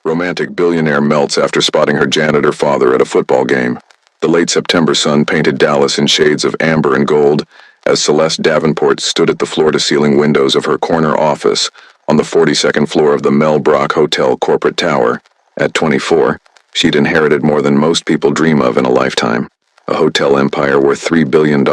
Romantic billionaire melts after spotting her janitor father at a football game. The late September sun painted Dallas in shades of amber and gold as Celeste Davenport stood at the floor-to-ceiling windows of her corner office on the 42nd floor of the Mel Brock Hotel corporate tower. At 24, she'd inherited more than most people dream of in a lifetime. A hotel empire worth $3 billion,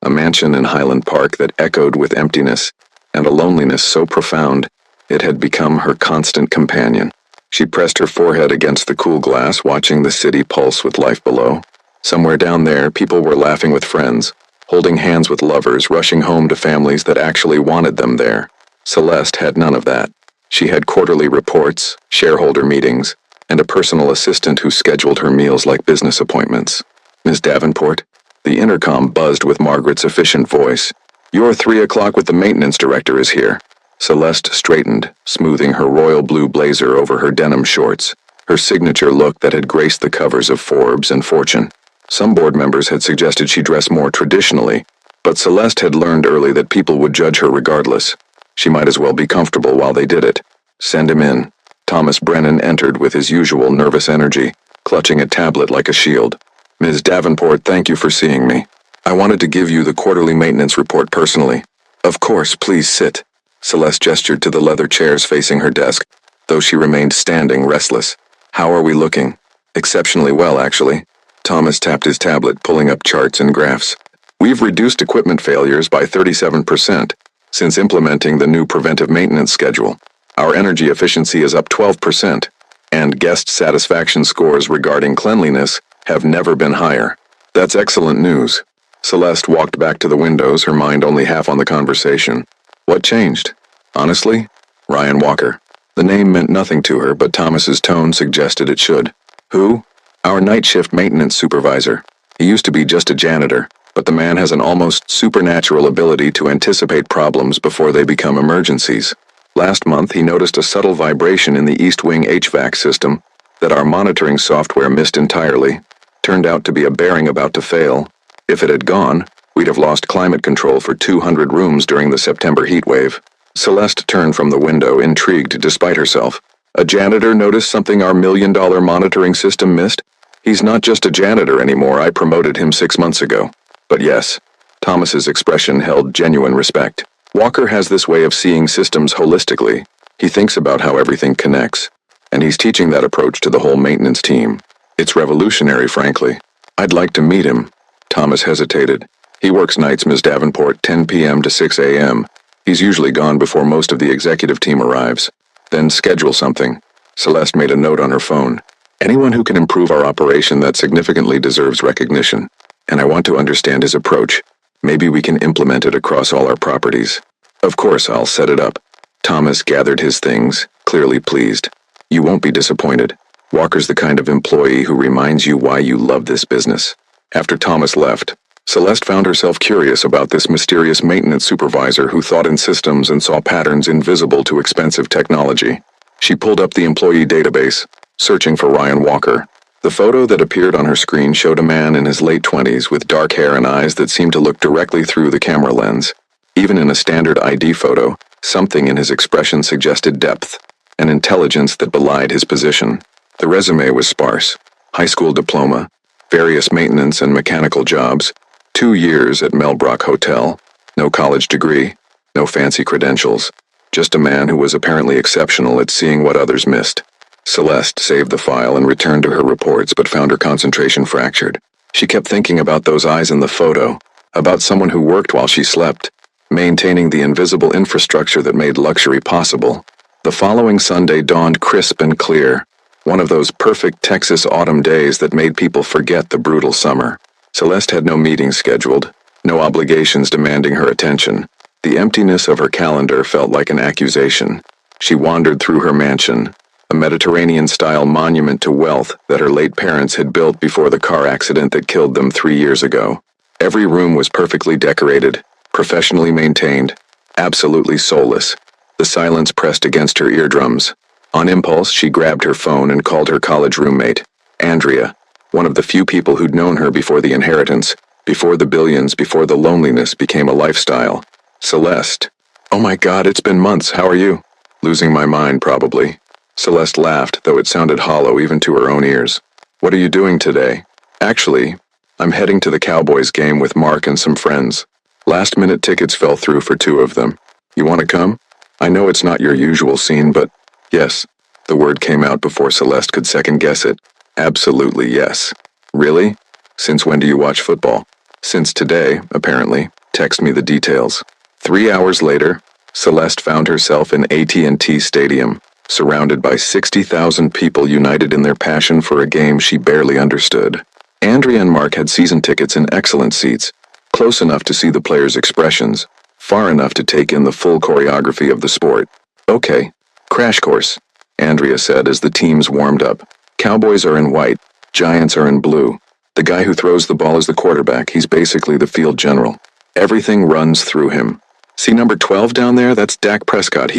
a mansion in Highland Park that echoed with emptiness, and a loneliness so profound it had become her constant companion. She pressed her forehead against the cool glass, watching the city pulse with life below. Somewhere down there, people were laughing with friends, holding hands with lovers, rushing home to families that actually wanted them there. Celeste had none of that. She had quarterly reports, shareholder meetings, and a personal assistant who scheduled her meals like business appointments. "Miss Davenport?" The intercom buzzed with Margaret's efficient voice. "Your 3 o'clock with the maintenance director is here." Celeste straightened, smoothing her royal blue blazer over her denim shorts, her signature look that had graced the covers of Forbes and Fortune. Some board members had suggested she dress more traditionally, but Celeste had learned early that people would judge her regardless. She might as well be comfortable while they did it. "Send him in." Thomas Brennan entered with his usual nervous energy, clutching a tablet like a shield. "Ms. Davenport, thank you for seeing me. I wanted to give you the quarterly maintenance report personally." "Of course, please sit." Celeste gestured to the leather chairs facing her desk, though she remained standing, restless. "How are we looking?" "Exceptionally well, actually." Thomas tapped his tablet, pulling up charts and graphs. "We've reduced equipment failures by 37% since implementing the new preventive maintenance schedule. Our energy efficiency is up 12%, and guest satisfaction scores regarding cleanliness have never been higher." "That's excellent news." Celeste walked back to the windows, her mind only half on the conversation. What changed? Honestly, Ryan Walker. The name meant nothing to her, but Thomas's tone suggested it should. "Who?" "Our night shift maintenance supervisor. He used to be just a janitor, but the man has an almost supernatural ability to anticipate problems before they become emergencies. Last month, he noticed a subtle vibration in the East Wing HVAC system that our monitoring software missed entirely. Turned out to be a bearing about to fail. If it had gone, we'd have lost climate control for 200 rooms during the September heat wave." Celeste turned from the window, intrigued despite herself. "A janitor noticed something our $1 million monitoring system missed? He's not just a janitor anymore. I promoted him 6 months ago." "But yes." Thomas's expression held genuine respect. "Walker has this way of seeing systems holistically. He thinks about how everything connects, and he's teaching that approach to the whole maintenance team. It's revolutionary, frankly. I'd like to meet him." Thomas hesitated. "He works nights, Ms. Davenport, 10 p.m. to 6 a.m. He's usually gone before most of the executive team arrives." "Then schedule something." Celeste made a note on her phone. "Anyone who can improve our operation that significantly deserves recognition. And I want to understand his approach. Maybe we can implement it across all our properties." "Of course, I'll set it up." Thomas gathered his things, clearly pleased. "You won't be disappointed. Walker's the kind of employee who reminds you why you love this business." After Thomas left, Celeste found herself curious about this mysterious maintenance supervisor who thought in systems and saw patterns invisible to expensive technology. She pulled up the employee database, searching for Ryan Walker. The photo that appeared on her screen showed a man in his late 20s with dark hair and eyes that seemed to look directly through the camera lens. Even in a standard ID photo, something in his expression suggested depth, an intelligence that belied his position. The resume was sparse. High school diploma, various maintenance and mechanical jobs, 2 years at Mel Brock Hotel, no college degree, no fancy credentials, just a man who was apparently exceptional at seeing what others missed. Celeste saved the file and returned to her reports, but found her concentration fractured. She kept thinking about those eyes in the photo, about someone who worked while she slept, maintaining the invisible infrastructure that made luxury possible. The following Sunday dawned crisp and clear, one of those perfect Texas autumn days that made people forget the brutal summer. Celeste had no meetings scheduled, no obligations demanding her attention. The emptiness of her calendar felt like an accusation. She wandered through her mansion, a Mediterranean-style monument to wealth that her late parents had built before the car accident that killed them 3 years ago. Every room was perfectly decorated, professionally maintained, absolutely soulless. The silence pressed against her eardrums. On impulse, she grabbed her phone and called her college roommate, Andrea, one of the few people who'd known her before the inheritance, before the billions, before the loneliness became a lifestyle. "Celeste." "Oh my God, it's been months. How are you?" "Losing my mind, probably." Celeste laughed, though it sounded hollow even to her own ears. What are you doing today? Actually, I'm heading to the Cowboys game with Mark and some friends. Last-minute tickets fell through for two of them. You want to come? I know it's not your usual scene, but yes. The word came out before Celeste could second-guess it. Absolutely yes. Really? Since when do you watch football? Since today, apparently. Text me the details. 3 hours later, Celeste found herself in AT&T Stadium, surrounded by 60,000 people united in their passion for a game she barely understood. Andrea and Mark had season tickets in excellent seats, close enough to see the players' expressions, far enough to take in the full choreography of the sport. Okay, crash course, Andrea said as the teams warmed up. Cowboys are in white, Giants are in blue. The guy who throws the ball is the quarterback. He's basically the field general. Everything runs through him. See number 12 down there? That's Dak Prescott.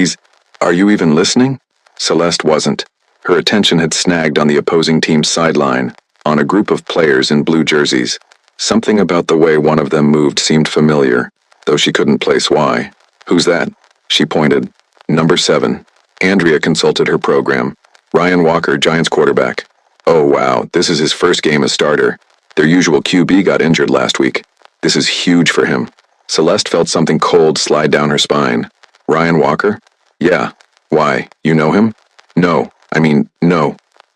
Are you even listening? Celeste wasn't. Her attention had snagged on the opposing team's sideline, on a group of players in blue jerseys. Something about the way one of them moved seemed familiar, though she couldn't place why. Who's that? She pointed. Number 7. Andrea consulted her program. Ryan Walker, Giants quarterback. Oh wow, this is his first game as starter. Their usual QB got injured last week. This is huge for him. Celeste felt something cold slide down her spine. Ryan Walker? Yeah. Why, you know him? No.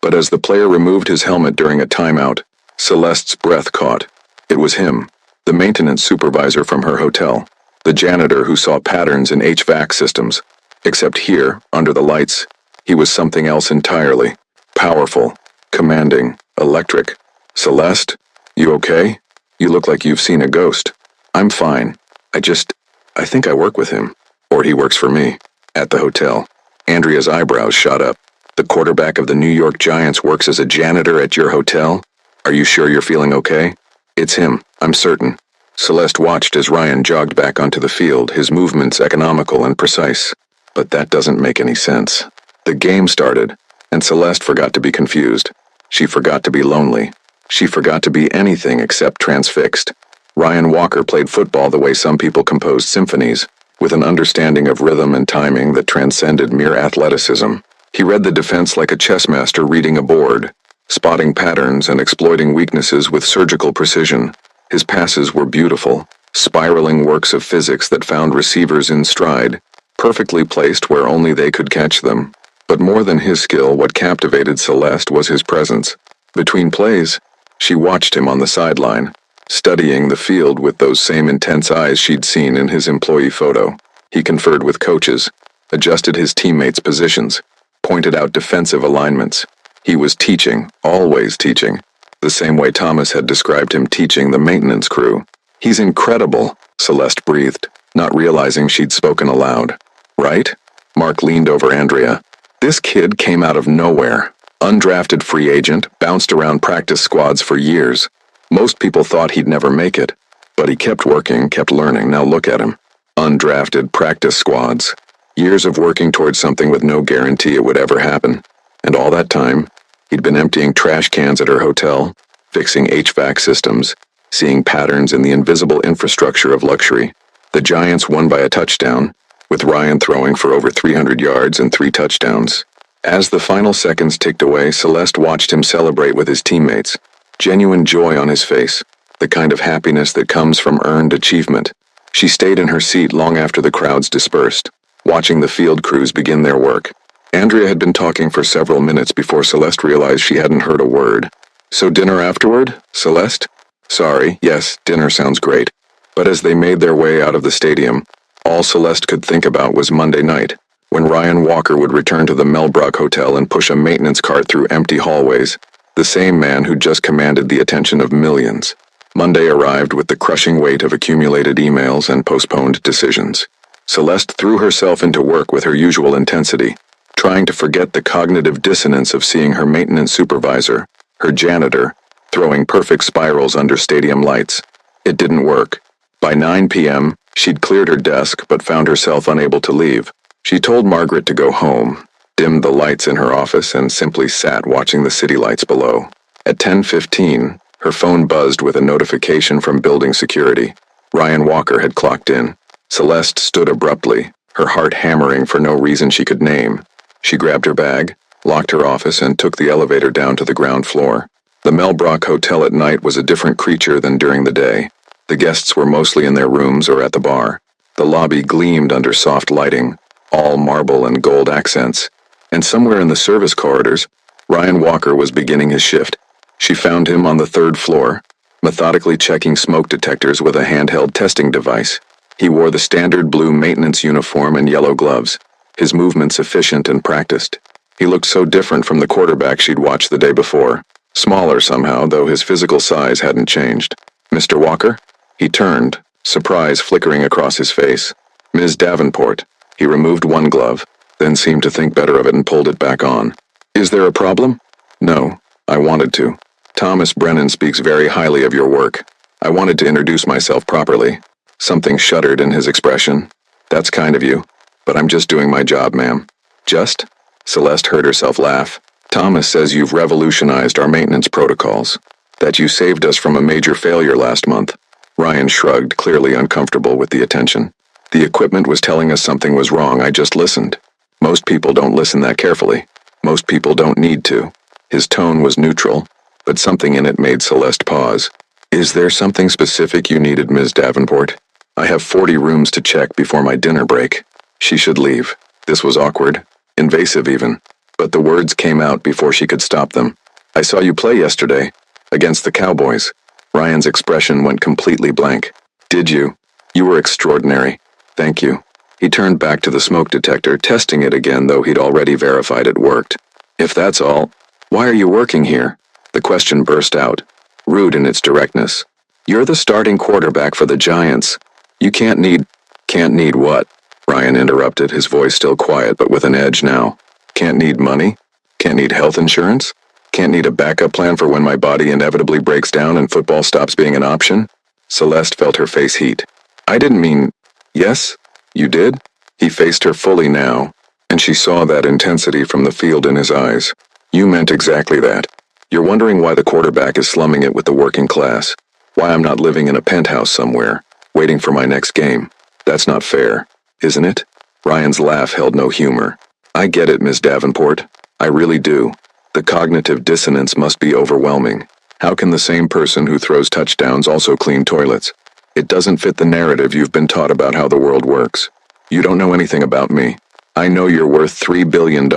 But as the player removed his helmet during a timeout, Celeste's breath caught. It was him, the maintenance supervisor from her hotel, the janitor who saw patterns in HVAC systems. Except here, under the lights, he was something else entirely. Powerful, commanding, electric. Celeste, you okay? You look like you've seen a ghost. I'm fine. I think I work with him. Or he works for me. At the hotel. Andrea's eyebrows shot up. The quarterback of the New York Giants works as a janitor at your hotel? Are you sure you're feeling okay? It's him, I'm certain. Celeste watched as Ryan jogged back onto the field, his movements economical and precise. But that doesn't make any sense. The game started, and Celeste forgot to be confused. She forgot to be lonely. She forgot to be anything except transfixed. Ryan Walker played football the way some people composed symphonies, with an understanding of rhythm and timing that transcended mere athleticism. He read the defense like a chess master reading a board, spotting patterns and exploiting weaknesses with surgical precision. His passes were beautiful, spiraling works of physics that found receivers in stride, perfectly placed where only they could catch them. But more than his skill, what captivated Celeste was his presence. Between plays, she watched him on the sideline, studying the field with those same intense eyes she'd seen in his employee photo. He conferred with coaches, adjusted his teammates' positions, pointed out defensive alignments. He was teaching, always teaching, the same way Thomas had described him teaching the maintenance crew. He's incredible, Celeste breathed, not realizing she'd spoken aloud. Right? Mark leaned over Andrea. This kid came out of nowhere. Undrafted free agent, bounced around practice squads for years. Most people thought he'd never make it. But he kept working, kept learning. Now look at him. Undrafted practice squads. Years of working towards something with no guarantee it would ever happen. And all that time, he'd been emptying trash cans at her hotel, fixing HVAC systems, seeing patterns in the invisible infrastructure of luxury. The Giants won by a touchdown, with Ryan throwing for over 300 yards and 3 touchdowns. As the final seconds ticked away, Celeste watched him celebrate with his teammates. Genuine joy on his face, the kind of happiness that comes from earned achievement. She stayed in her seat long after the crowds dispersed, watching the field crews begin their work. Andrea had been talking for several minutes before Celeste realized she hadn't heard a word. So dinner afterward, Celeste? Sorry, yes, dinner sounds great. But as they made their way out of the stadium, all Celeste could think about was Monday night, when Ryan Walker would return to the Melbrook Hotel and push a maintenance cart through empty hallways, the same man who'd just commanded the attention of millions. Monday arrived with the crushing weight of accumulated emails and postponed decisions. Celeste threw herself into work with her usual intensity, trying to forget the cognitive dissonance of seeing her maintenance supervisor, her janitor, throwing perfect spirals under stadium lights. It didn't work. By 9 p.m., she'd cleared her desk but found herself unable to leave. She told Margaret to go home, dimmed the lights in her office, and simply sat watching the city lights below. At 10:15, her phone buzzed with a notification from building security. Ryan Walker had clocked in. Celeste stood abruptly, her heart hammering for no reason she could name. She grabbed her bag, locked her office, and took the elevator down to the ground floor. The Mel Brock Hotel at night was a different creature than during the day. The guests were mostly in their rooms or at the bar. The lobby gleamed under soft lighting, all marble and gold accents. And somewhere in the service corridors, Ryan Walker was beginning his shift. She found him on the third floor, methodically checking smoke detectors with a handheld testing device. He wore the standard blue maintenance uniform and yellow gloves, his movements efficient and practiced. He looked so different from the quarterback she'd watched the day before. Smaller somehow, though his physical size hadn't changed. "Mr. Walker?" He turned, surprise flickering across his face. "Ms. Davenport." He removed one glove, then seemed to think better of it and pulled it back on. "Is there a problem?" "No, I wanted to. Thomas Brennan speaks very highly of your work. I wanted to introduce myself properly." Something shuddered in his expression. "That's kind of you, but I'm just doing my job, ma'am." "Just?" Celeste heard herself laugh. "Thomas says you've revolutionized our maintenance protocols, that you saved us from a major failure last month." Ryan shrugged, clearly uncomfortable with the attention. "The equipment was telling us something was wrong. I just listened. Most people don't listen that carefully. Most people don't need to." His tone was neutral, but something in it made Celeste pause. "Is there something specific you needed, Ms. Davenport? I have 40 rooms to check before my dinner break." She should leave. This was awkward, invasive even, but the words came out before she could stop them. "I saw you play yesterday, against the Cowboys." Ryan's expression went completely blank. "Did you? You were extraordinary. Thank you." He turned back to the smoke detector, testing it again, though he'd already verified it worked. "If that's all, why are you working here?" The question burst out, rude in its directness. "You're the starting quarterback for the Giants. You can't need..." "Can't need what?" Ryan interrupted, his voice still quiet but with an edge now. "Can't need money? Can't need health insurance? Can't need a backup plan for when my body inevitably breaks down and football stops being an option?" Celeste felt her face heat. "I didn't mean..." "Yes? You did?" He faced her fully now, and she saw that intensity from the field in his eyes. "You meant exactly that. You're wondering why the quarterback is slumming it with the working class. Why I'm not living in a penthouse somewhere, waiting for my next game. That's not fair, isn't it?" Ryan's laugh held no humor. "I get it, Miss Davenport. I really do. The cognitive dissonance must be overwhelming. How can the same person who throws touchdowns also clean toilets? It doesn't fit the narrative you've been taught about how the world works. You don't know anything about me. I know you're worth $3 billion,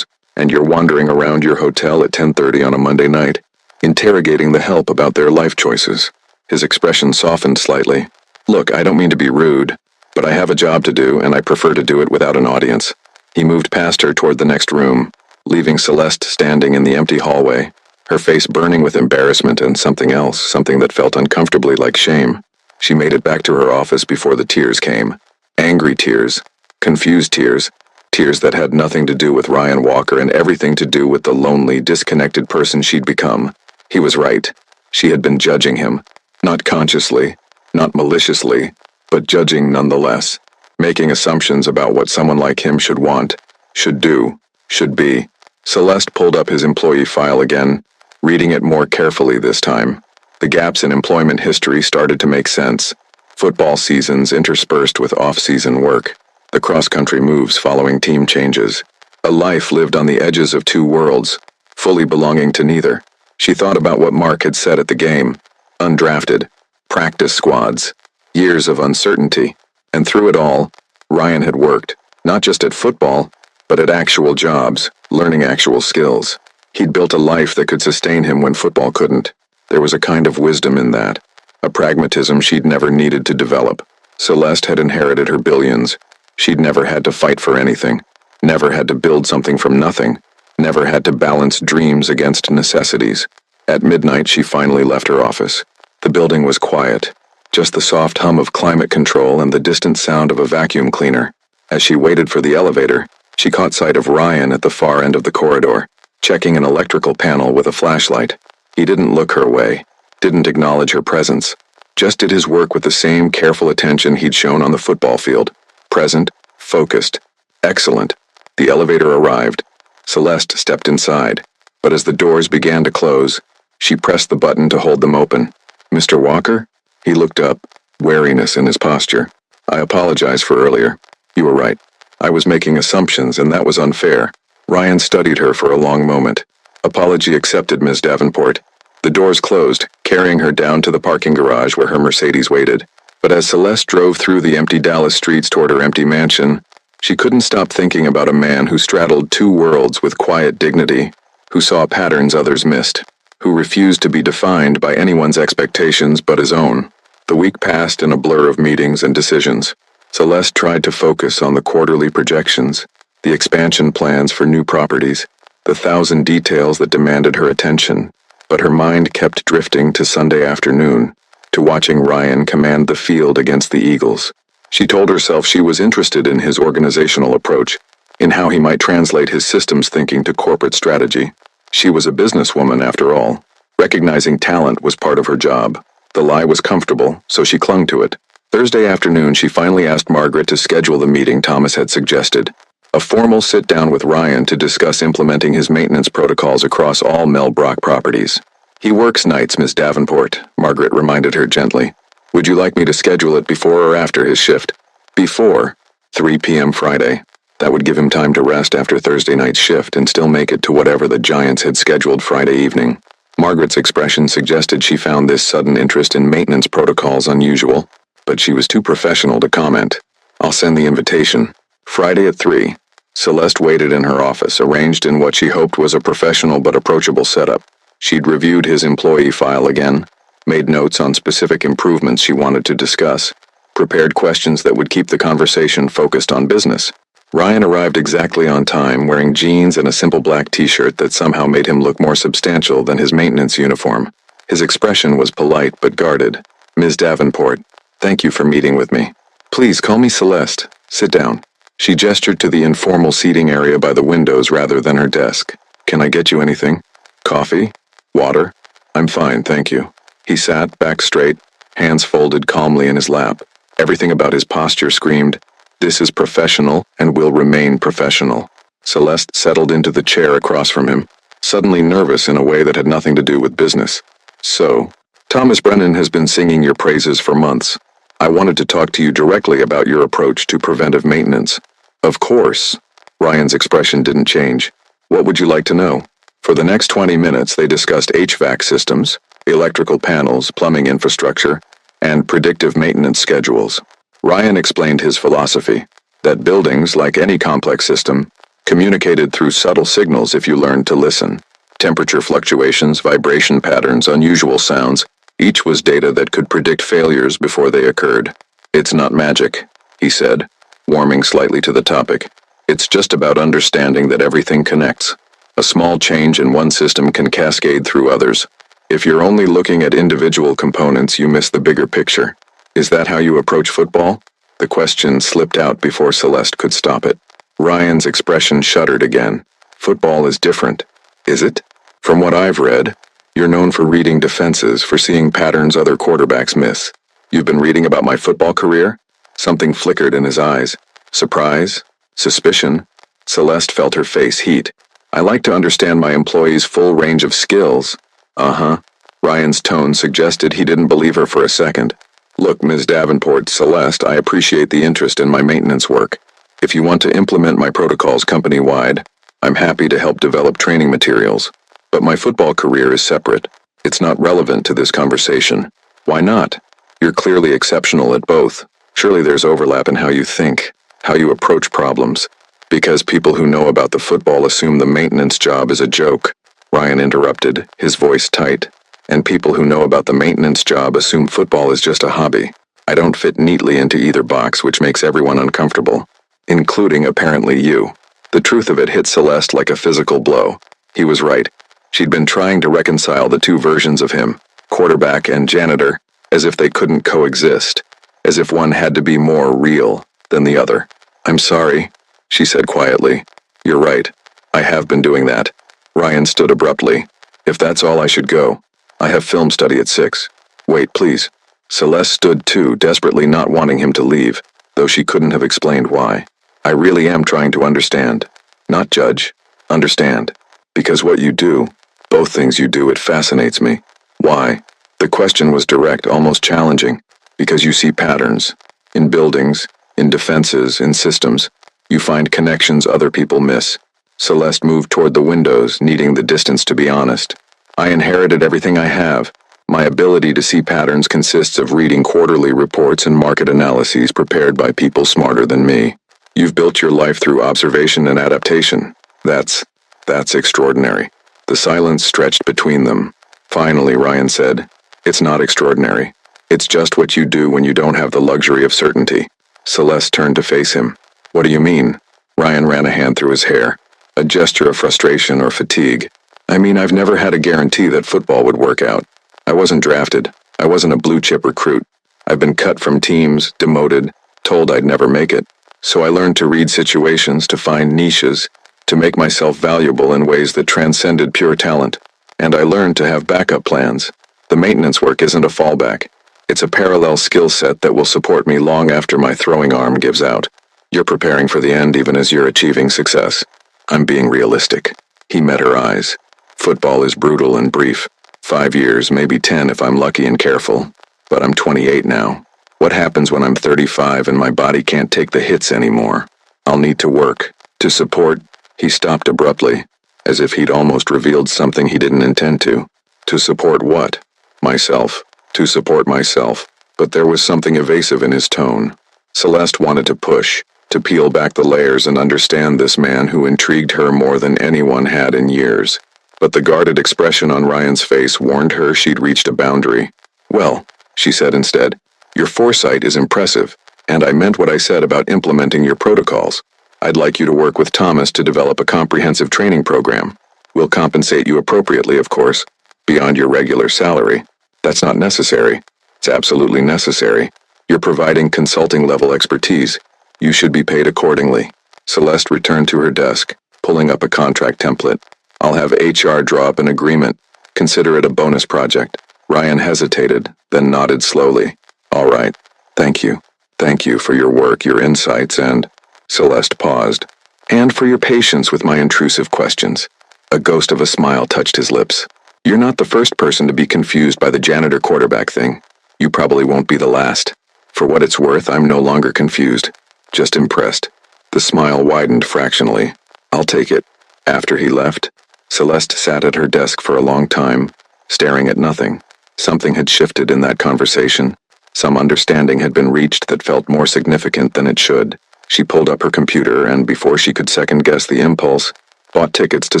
and you're wandering around your hotel at 10:30 on a Monday night, interrogating the help about their life choices." His expression softened slightly. "Look, I don't mean to be rude, but I have a job to do, and I prefer to do it without an audience." He moved past her toward the next room, leaving Celeste standing in the empty hallway, her face burning with embarrassment and something else, something that felt uncomfortably like shame. She made it back to her office before the tears came. Angry tears, confused tears, tears that had nothing to do with Ryan Walker and everything to do with the lonely, disconnected person she'd become. He was right. She had been judging him. Not consciously, not maliciously, but judging nonetheless, making assumptions about what someone like him should want, should do, should be. Celeste pulled up his employee file again, reading it more carefully this time. The gaps in employment history started to make sense. Football seasons interspersed with off-season work. The cross-country moves following team changes. A life lived on the edges of two worlds, fully belonging to neither. She thought about what Mark had said at the game. Undrafted. Practice squads. Years of uncertainty. And through it all, Ryan had worked, not just at football, but at actual jobs, learning actual skills. He'd built a life that could sustain him when football couldn't. There was a kind of wisdom in that, a pragmatism she'd never needed to develop. Celeste had inherited her billions. She'd never had to fight for anything, never had to build something from nothing, never had to balance dreams against necessities. At midnight, she finally left her office. The building was quiet, just the soft hum of climate control and the distant sound of a vacuum cleaner. As she waited for the elevator, she caught sight of Ryan at the far end of the corridor, checking an electrical panel with a flashlight. He didn't look her way, didn't acknowledge her presence, just did his work with the same careful attention he'd shown on the football field. Present, focused, excellent. The elevator arrived. Celeste stepped inside, but as the doors began to close, she pressed the button to hold them open. "Mr. Walker?" He looked up, wariness in his posture. "I apologize for earlier. You were right. I was making assumptions, and that was unfair. Ryan studied her for a long moment. Apology accepted, Ms. Davenport. The doors closed, carrying her down to the parking garage where her Mercedes waited. But as Celeste drove through the empty Dallas streets toward her empty mansion, she couldn't stop thinking about a man who straddled two worlds with quiet dignity, who saw patterns others missed, who refused to be defined by anyone's expectations but his own. The week passed in a blur of meetings and decisions. Celeste tried to focus on the quarterly projections, the expansion plans for new properties, the 1,000 details that demanded her attention, but her mind kept drifting to Sunday afternoon, to watching Ryan command the field against the Eagles. She told herself she was interested in his organizational approach, in how he might translate his systems thinking to corporate strategy. She was a businesswoman after all. Recognizing talent was part of her job. The lie was comfortable, so she clung to it. Thursday afternoon, she finally asked Margaret to schedule the meeting Thomas had suggested. A formal sit-down with Ryan to discuss implementing his maintenance protocols across all Mel Brock properties. He works nights, Miss Davenport, Margaret reminded her gently. Would you like me to schedule it before or after his shift? Before. 3 p.m. Friday. That would give him time to rest after Thursday night's shift and still make it to whatever the Giants had scheduled Friday evening. Margaret's expression suggested she found this sudden interest in maintenance protocols unusual, but she was too professional to comment. I'll send the invitation. Friday at 3. Celeste waited in her office, arranged in what she hoped was a professional but approachable setup. She'd reviewed his employee file again, made notes on specific improvements she wanted to discuss, prepared questions that would keep the conversation focused on business. Ryan arrived exactly on time, wearing jeans and a simple black t-shirt that somehow made him look more substantial than his maintenance uniform. His expression was polite but guarded. Ms. Davenport, thank you for meeting with me. Please call me Celeste. Sit down. She gestured to the informal seating area by the windows rather than her desk. Can I get you anything? Coffee? Water? I'm fine, thank you. He sat, back straight, hands folded calmly in his lap. Everything about his posture screamed, "This is professional and will remain professional." Celeste settled into the chair across from him, suddenly nervous in a way that had nothing to do with business. So, Thomas Brennan has been singing your praises for months. I wanted to talk to you directly about your approach to preventive maintenance. Of course. Ryan's expression didn't change. What would you like to know? For the next 20 minutes, they discussed HVAC systems, electrical panels, plumbing infrastructure, and predictive maintenance schedules. Ryan explained his philosophy, that buildings, like any complex system, communicated through subtle signals if you learned to listen. Temperature fluctuations, vibration patterns, unusual sounds, each was data that could predict failures before they occurred. It's not magic, he said, warming slightly to the topic. It's just about understanding that everything connects. A small change in one system can cascade through others. If you're only looking at individual components, you miss the bigger picture. Is that how you approach football? The question slipped out before Celeste could stop it. Ryan's expression shuddered again. Football is different. Is it? From what I've read, you're known for reading defenses, for seeing patterns other quarterbacks miss. You've been reading about my football career? Something flickered in his eyes. Surprise? Suspicion? Celeste felt her face heat. I like to understand my employees' full range of skills. Uh-huh. Ryan's tone suggested he didn't believe her for a second. Look, Ms. Davenport, Celeste, I appreciate the interest in my maintenance work. If you want to implement my protocols company-wide, I'm happy to help develop training materials. But my football career is separate. It's not relevant to this conversation. Why not? You're clearly exceptional at both. Surely there's overlap in how you think, how you approach problems. Because people who know about the football assume the maintenance job is a joke. Ryan interrupted, his voice tight. And people who know about the maintenance job assume football is just a hobby. I don't fit neatly into either box, which makes everyone uncomfortable. Including, apparently, you. The truth of it hit Celeste like a physical blow. He was right. She'd been trying to reconcile the two versions of him, quarterback and janitor, as if they couldn't coexist, as if one had to be more real than the other. I'm sorry, she said quietly. You're right. I have been doing that. Ryan stood abruptly. If that's all, I should go. I have film study at 6. Wait, please. Celeste stood too, desperately not wanting him to leave, though she couldn't have explained why. I really am trying to understand. Not judge. Understand. Because what you do, both things you do, it fascinates me. Why? The question was direct, almost challenging. Because you see patterns. In buildings, in defenses, in systems. You find connections other people miss. Celeste moved toward the windows, needing the distance to be honest. I inherited everything I have. My ability to see patterns consists of reading quarterly reports and market analyses prepared by people smarter than me. You've built your life through observation and adaptation. That's extraordinary. The silence stretched between them. Finally, Ryan said, "It's not extraordinary. It's just what you do when you don't have the luxury of certainty." Celeste turned to face him. "What do you mean?" Ryan ran a hand through his hair, a gesture of frustration or fatigue. "I mean, I've never had a guarantee that football would work out. I wasn't drafted. I wasn't a blue-chip recruit. I've been cut from teams, demoted, told I'd never make it. So I learned to read situations, to find niches, to make myself valuable in ways that transcended pure talent. And I learned to have backup plans. The maintenance work isn't a fallback. It's a parallel skill set that will support me long after my throwing arm gives out. You're preparing for the end even as you're achieving success." "I'm being realistic." He met her eyes. "Football is brutal and brief. 5 years, maybe 10 if I'm lucky and careful. But I'm 28 now. What happens when I'm 35 and my body can't take the hits anymore? I'll need to work. To support." He stopped abruptly, as if he'd almost revealed something he didn't intend to. "To support what?" "Myself. To support myself." But there was something evasive in his tone. Celeste wanted to push, to peel back the layers and understand this man who intrigued her more than anyone had in years. But the guarded expression on Ryan's face warned her she'd reached a boundary. "Well," she said instead, "your foresight is impressive, and I meant what I said about implementing your protocols. I'd like you to work with Thomas to develop a comprehensive training program. We'll compensate you appropriately, of course, beyond your regular salary. That's not necessary. It's absolutely necessary. You're providing consulting-level expertise. You should be paid accordingly." Celeste returned to her desk, pulling up a contract template. "I'll have HR draw up an agreement. Consider it a bonus project." Ryan hesitated, then nodded slowly. "All right. Thank you. Thank you for your work, your insights, and—" Celeste paused. "And for your patience with my intrusive questions." A ghost of a smile touched his lips. "You're not the first person to be confused by the janitor quarterback thing. You probably won't be the last. For what it's worth, I'm no longer confused. Just impressed." The smile widened fractionally. "I'll take it." After he left, Celeste sat at her desk for a long time, staring at nothing. Something had shifted in that conversation. Some understanding had been reached that felt more significant than it should. She pulled up her computer and, before she could second-guess the impulse, bought tickets to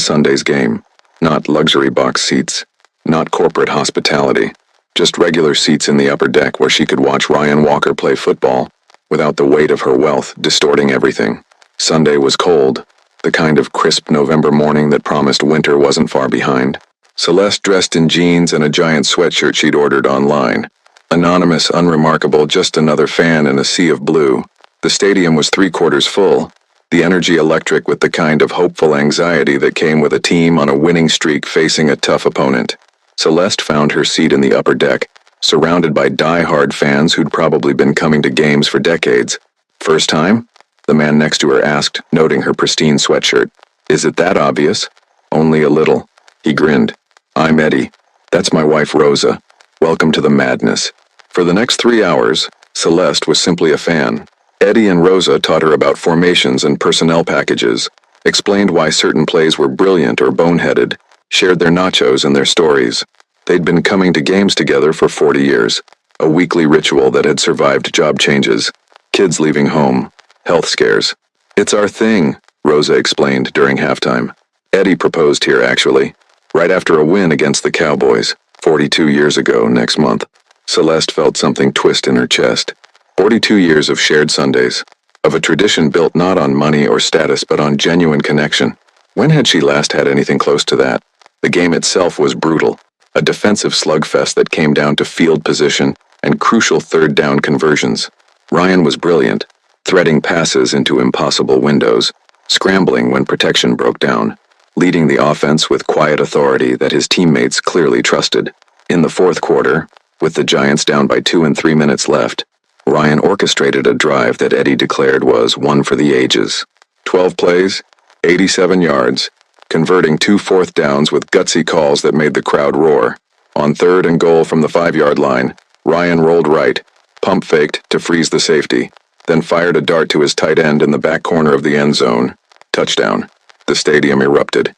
Sunday's game. Not luxury box seats, not corporate hospitality, just regular seats in the upper deck where she could watch Ryan Walker play football, without the weight of her wealth distorting everything. Sunday was cold, the kind of crisp November morning that promised winter wasn't far behind. Celeste dressed in jeans and a giant sweatshirt she'd ordered online. Anonymous, unremarkable, just another fan in a sea of blue. The stadium was 3/4 full, the energy electric with the kind of hopeful anxiety that came with a team on a winning streak facing a tough opponent. Celeste found her seat in the upper deck, surrounded by die-hard fans who'd probably been coming to games for decades. "First time?" the man next to her asked, noting her pristine sweatshirt. "Is it that obvious?" "Only a little." He grinned. "I'm Eddie. That's my wife Rosa. Welcome to the madness." For the next 3 hours, Celeste was simply a fan. Eddie and Rosa taught her about formations and personnel packages, explained why certain plays were brilliant or boneheaded, shared their nachos and their stories. They'd been coming to games together for 40 years, a weekly ritual that had survived job changes, kids leaving home, health scares. "It's our thing," Rosa explained during halftime. Eddie proposed here, actually, right after a win against the Cowboys, 42 years ago next month. Celeste felt something twist in her chest. 42 years of shared Sundays, of a tradition built not on money or status but on genuine connection. When had she last had anything close to that? The game itself was brutal, a defensive slugfest that came down to field position and crucial third-down conversions. Ryan was brilliant, threading passes into impossible windows, scrambling when protection broke down, leading the offense with quiet authority that his teammates clearly trusted. In the fourth quarter, with the Giants down by 2 and 3 minutes left, Ryan orchestrated a drive that Eddie declared was one for the ages. 12 plays, 87 yards, converting 2 fourth downs with gutsy calls that made the crowd roar. On 3rd and goal from the 5-yard line, Ryan rolled right, pump faked to freeze the safety, then fired a dart to his tight end in the back corner of the end zone. Touchdown. The stadium erupted.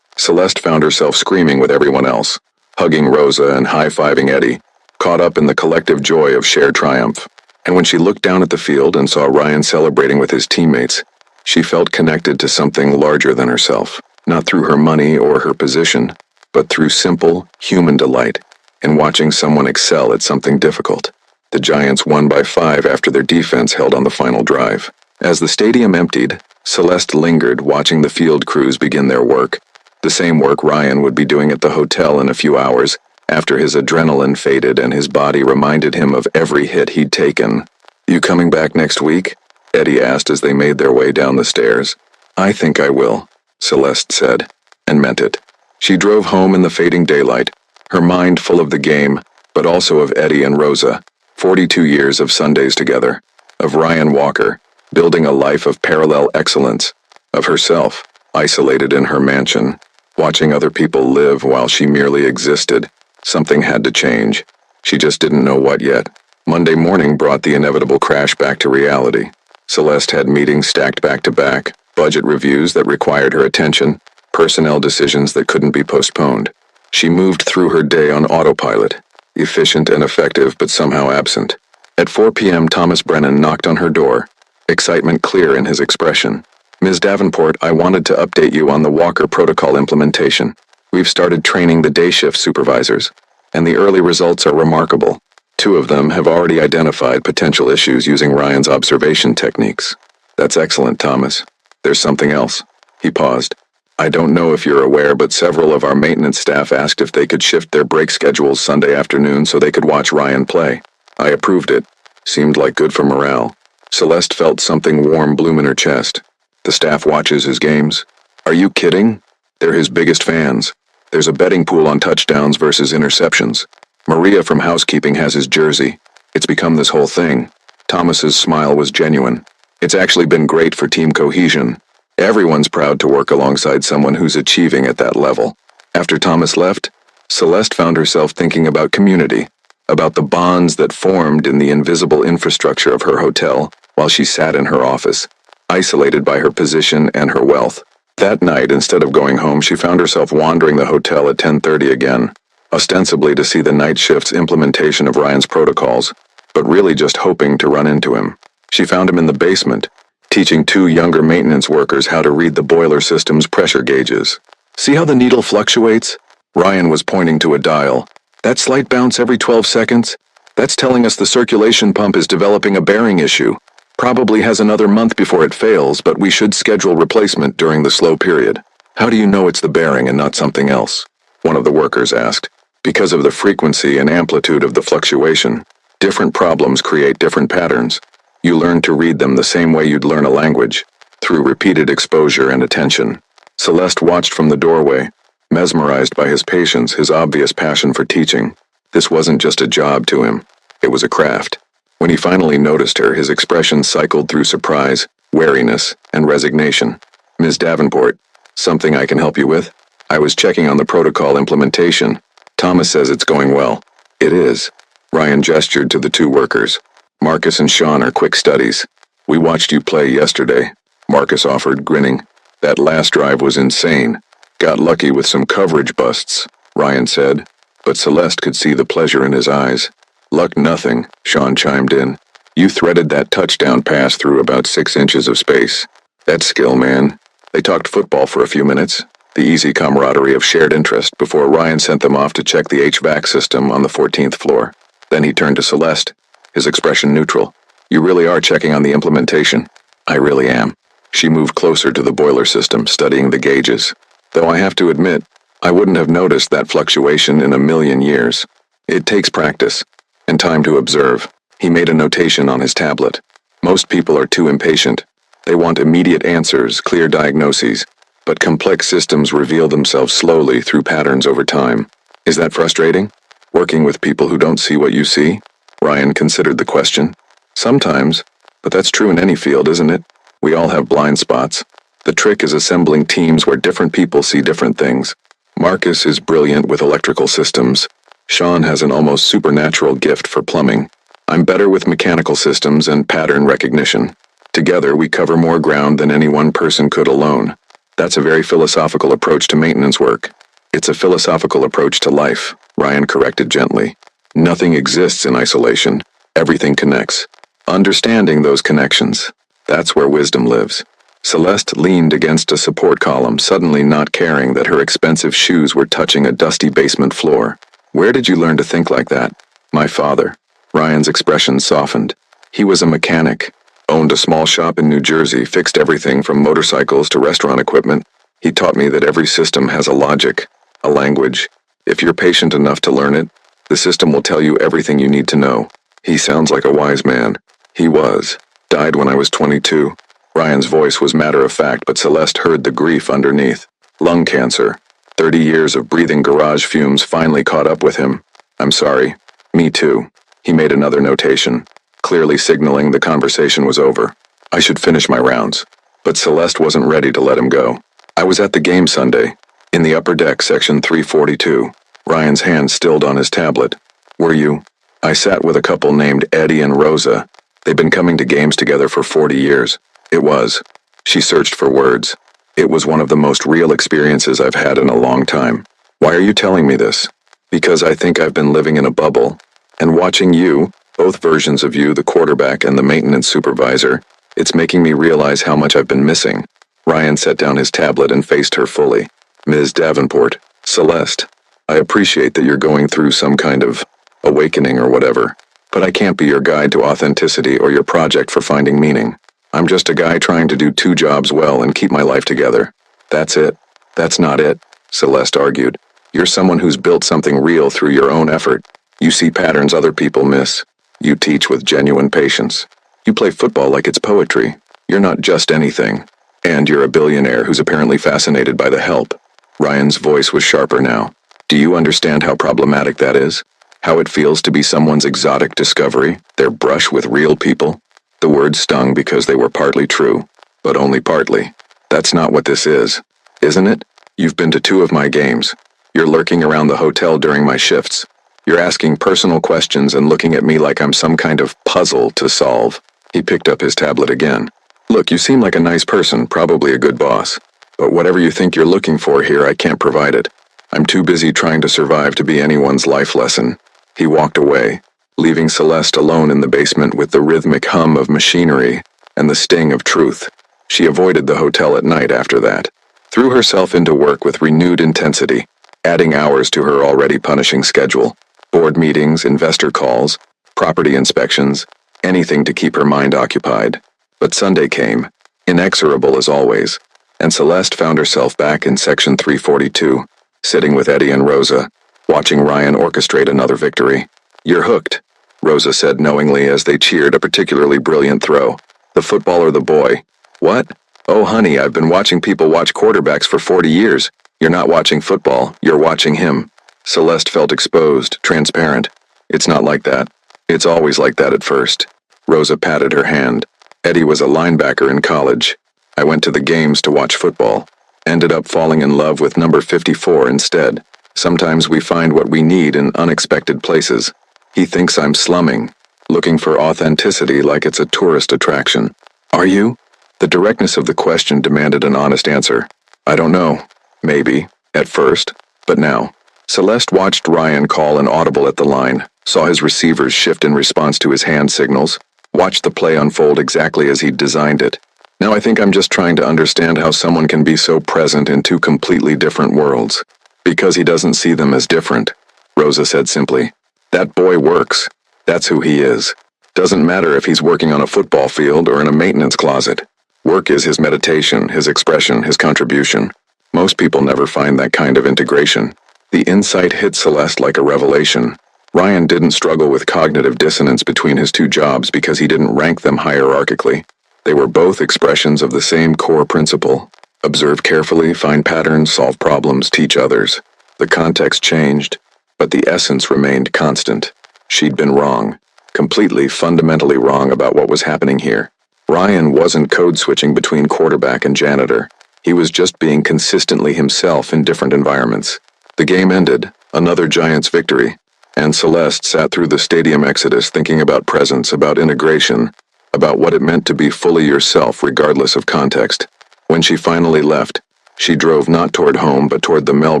Celeste found herself screaming with everyone else, hugging Rosa and high-fiving Eddie, caught up in the collective joy of shared triumph. And when she looked down at the field and saw Ryan celebrating with his teammates, she felt connected to something larger than herself, not through her money or her position, but through simple, human delight in watching someone excel at something difficult. The Giants won by 5 after their defense held on the final drive. As the stadium emptied, Celeste lingered, watching the field crews begin their work, the same work Ryan would be doing at the hotel in a few hours, after his adrenaline faded and his body reminded him of every hit he'd taken. "You coming back next week?" Eddie asked as they made their way down the stairs. "I think I will," Celeste said, and meant it. She drove home in the fading daylight, her mind full of the game, but also of Eddie and Rosa, 42 years of Sundays together, of Ryan Walker, building a life of parallel excellence, of herself, isolated in her mansion, watching other people live while she merely existed. Something had to change. She just didn't know what yet. Monday morning brought the inevitable crash back to reality. Celeste had meetings stacked back to back, budget reviews that required her attention, personnel decisions that couldn't be postponed. She moved through her day on autopilot, efficient and effective but somehow absent. At 4 p.m. Thomas Brennan knocked on her door, excitement clear in his expression. "Ms. Davenport, I wanted to update you on the Walker Protocol implementation. We've started training the day shift supervisors, and the early results are remarkable. 2 of them have already identified potential issues using Ryan's observation techniques." "That's excellent, Thomas. There's something else." He paused. "I don't know if you're aware, but several of our maintenance staff asked if they could shift their break schedules Sunday afternoon so they could watch Ryan play. I approved it. Seemed like good for morale." Celeste felt something warm bloom in her chest. "The staff watches his games?" "Are you kidding? They're his biggest fans. There's a betting pool on touchdowns versus interceptions. Maria from housekeeping has his jersey. It's become this whole thing." Thomas's smile was genuine. "It's actually been great for team cohesion. Everyone's proud to work alongside someone who's achieving at that level." After Thomas left, Celeste found herself thinking about community, about the bonds that formed in the invisible infrastructure of her hotel while she sat in her office, isolated by her position and her wealth. That night, instead of going home, she found herself wandering the hotel at 10:30 again, ostensibly to see the night shift's implementation of Ryan's protocols, but really just hoping to run into him. She found him in the basement, teaching 2 younger maintenance workers how to read the boiler system's pressure gauges. "See how the needle fluctuates?" Ryan was pointing to a dial. "That slight bounce every 12 seconds? That's telling us the circulation pump is developing a bearing issue. Probably has another month before it fails, but we should schedule replacement during the slow period." "How do you know it's the bearing and not something else?" one of the workers asked. "Because of the frequency and amplitude of the fluctuation. Different problems create different patterns. You learn to read them the same way you'd learn a language, through repeated exposure and attention." Celeste watched from the doorway, mesmerized by his patience, his obvious passion for teaching. This wasn't just a job to him. It was a craft. When he finally noticed her, his expression cycled through surprise, wariness, and resignation. "Ms. Davenport, something I can help you with?" "I was checking on the protocol implementation. Thomas says it's going well." "It is." Ryan gestured to the 2 workers. "Marcus and Sean are quick studies. We watched you play yesterday," Marcus offered, grinning. "That last drive was insane. Got lucky with some coverage busts," Ryan said, but Celeste could see the pleasure in his eyes. "Luck nothing," Sean chimed in. "You threaded that touchdown pass through about 6 inches of space. That's skill, man." They talked football for a few minutes, the easy camaraderie of shared interest, before Ryan sent them off to check the HVAC system on the 14th floor. Then he turned to Celeste, his expression neutral. "You really are checking on the implementation?" "I really am." She moved closer to the boiler system, studying the gauges. "Though I have to admit, I wouldn't have noticed that fluctuation in a million years. It takes practice. And time to observe." He made a notation on his tablet. "Most people are too impatient. They want immediate answers, clear diagnoses, but complex systems reveal themselves slowly through patterns over time. Is that frustrating? Working with people who don't see what you see?" Ryan considered the question. "Sometimes, but that's true in any field, isn't it? We all have blind spots. The trick is assembling teams where different people see different things. Marcus is brilliant with electrical systems. Sean has an almost supernatural gift for plumbing. I'm better with mechanical systems and pattern recognition. Together we cover more ground than any one person could alone. That's a very philosophical approach to maintenance work. It's a philosophical approach to life, Ryan corrected gently. Nothing exists in isolation. Everything connects. Understanding those connections, that's where wisdom lives. Celeste leaned against a support column, suddenly not caring that her expensive shoes were touching a dusty basement floor. Where did you learn to think like that? My father. Ryan's expression softened. He was a mechanic, owned a small shop in New Jersey, fixed everything from motorcycles to restaurant equipment. He taught me that every system has a logic, a language. If you're patient enough to learn it, the system will tell you everything you need to know. He sounds like a wise man. He was. Died when I was 22. Ryan's voice was matter-of-fact, but Celeste heard the grief underneath. Lung cancer. 30 years of breathing garage fumes finally caught up with him. I'm sorry. Me too. He made another notation, clearly signaling the conversation was over. I should finish my rounds. But Celeste wasn't ready to let him go. I was at the game Sunday, in the upper deck, section 342. Ryan's hand stilled on his tablet. Were you? I sat with a couple named Eddie and Rosa. They've been coming to games together for 40 years. It was. She searched for words. It was one of the most real experiences I've had in a long time. Why are you telling me this? Because I think I've been living in a bubble. And watching you, both versions of you, the quarterback and the maintenance supervisor, it's making me realize how much I've been missing. Ryan set down his tablet and faced her fully. Ms. Davenport, Celeste, I appreciate that you're going through some kind of awakening or whatever, but I can't be your guide to authenticity or your project for finding meaning. I'm just a guy trying to do two jobs well and keep my life together. That's it. That's not it, Celeste argued. You're someone who's built something real through your own effort. You see patterns other people miss. You teach with genuine patience. You play football like it's poetry. You're not just anything. And you're a billionaire who's apparently fascinated by the help. Ryan's voice was sharper now. Do you understand how problematic that is? How it feels to be someone's exotic discovery, their brush with real people? The words stung because they were partly true, but only partly. That's not what this is, isn't it? You've been to 2 of my games. You're lurking around the hotel during my shifts. You're asking personal questions and looking at me like I'm some kind of puzzle to solve. He picked up his tablet again. Look, you seem like a nice person, probably a good boss. But whatever you think you're looking for here, I can't provide it. I'm too busy trying to survive to be anyone's life lesson. He walked away, leaving Celeste alone in the basement with the rhythmic hum of machinery and the sting of truth. She avoided the hotel at night after that, threw herself into work with renewed intensity, adding hours to her already punishing schedule. Board meetings, investor calls, property inspections, anything to keep her mind occupied. But Sunday came, inexorable as always, and Celeste found herself back in section 342, sitting with Eddie and Rosa, watching Ryan orchestrate another victory. You're hooked, Rosa said knowingly as they cheered a particularly brilliant throw. The football or the boy? What? Oh honey, I've been watching people watch quarterbacks for 40 years. You're not watching football, you're watching him. Celeste felt exposed, transparent. It's not like that. It's always like that at first. Rosa patted her hand. Eddie was a linebacker in college. I went to the games to watch football. Ended up falling in love with number 54 instead. Sometimes we find what we need in unexpected places. He thinks I'm slumming, looking for authenticity like it's a tourist attraction. Are you? The directness of the question demanded an honest answer. I don't know. Maybe, at first, but now. Celeste watched Ryan call an audible at the line, saw his receivers shift in response to his hand signals, watched the play unfold exactly as he'd designed it. Now I think I'm just trying to understand how someone can be so present in 2 completely different worlds. Because he doesn't see them as different, Rosa said simply. That boy works. That's who he is. Doesn't matter if he's working on a football field or in a maintenance closet. Work is his meditation, his expression, his contribution. Most people never find that kind of integration. The insight hit Celeste like a revelation. Ryan didn't struggle with cognitive dissonance between his 2 jobs because he didn't rank them hierarchically. They were both expressions of the same core principle. Observe carefully, find patterns, solve problems, teach others. The context changed, but the essence remained constant. She'd been wrong. Completely, fundamentally wrong about what was happening here. Ryan wasn't code switching between quarterback and janitor. He was just being consistently himself in different environments. The game ended, another Giants victory, and Celeste sat through the stadium exodus thinking about presence, about integration, about what it meant to be fully yourself regardless of context. When she finally left, She drove not toward home but toward the Mel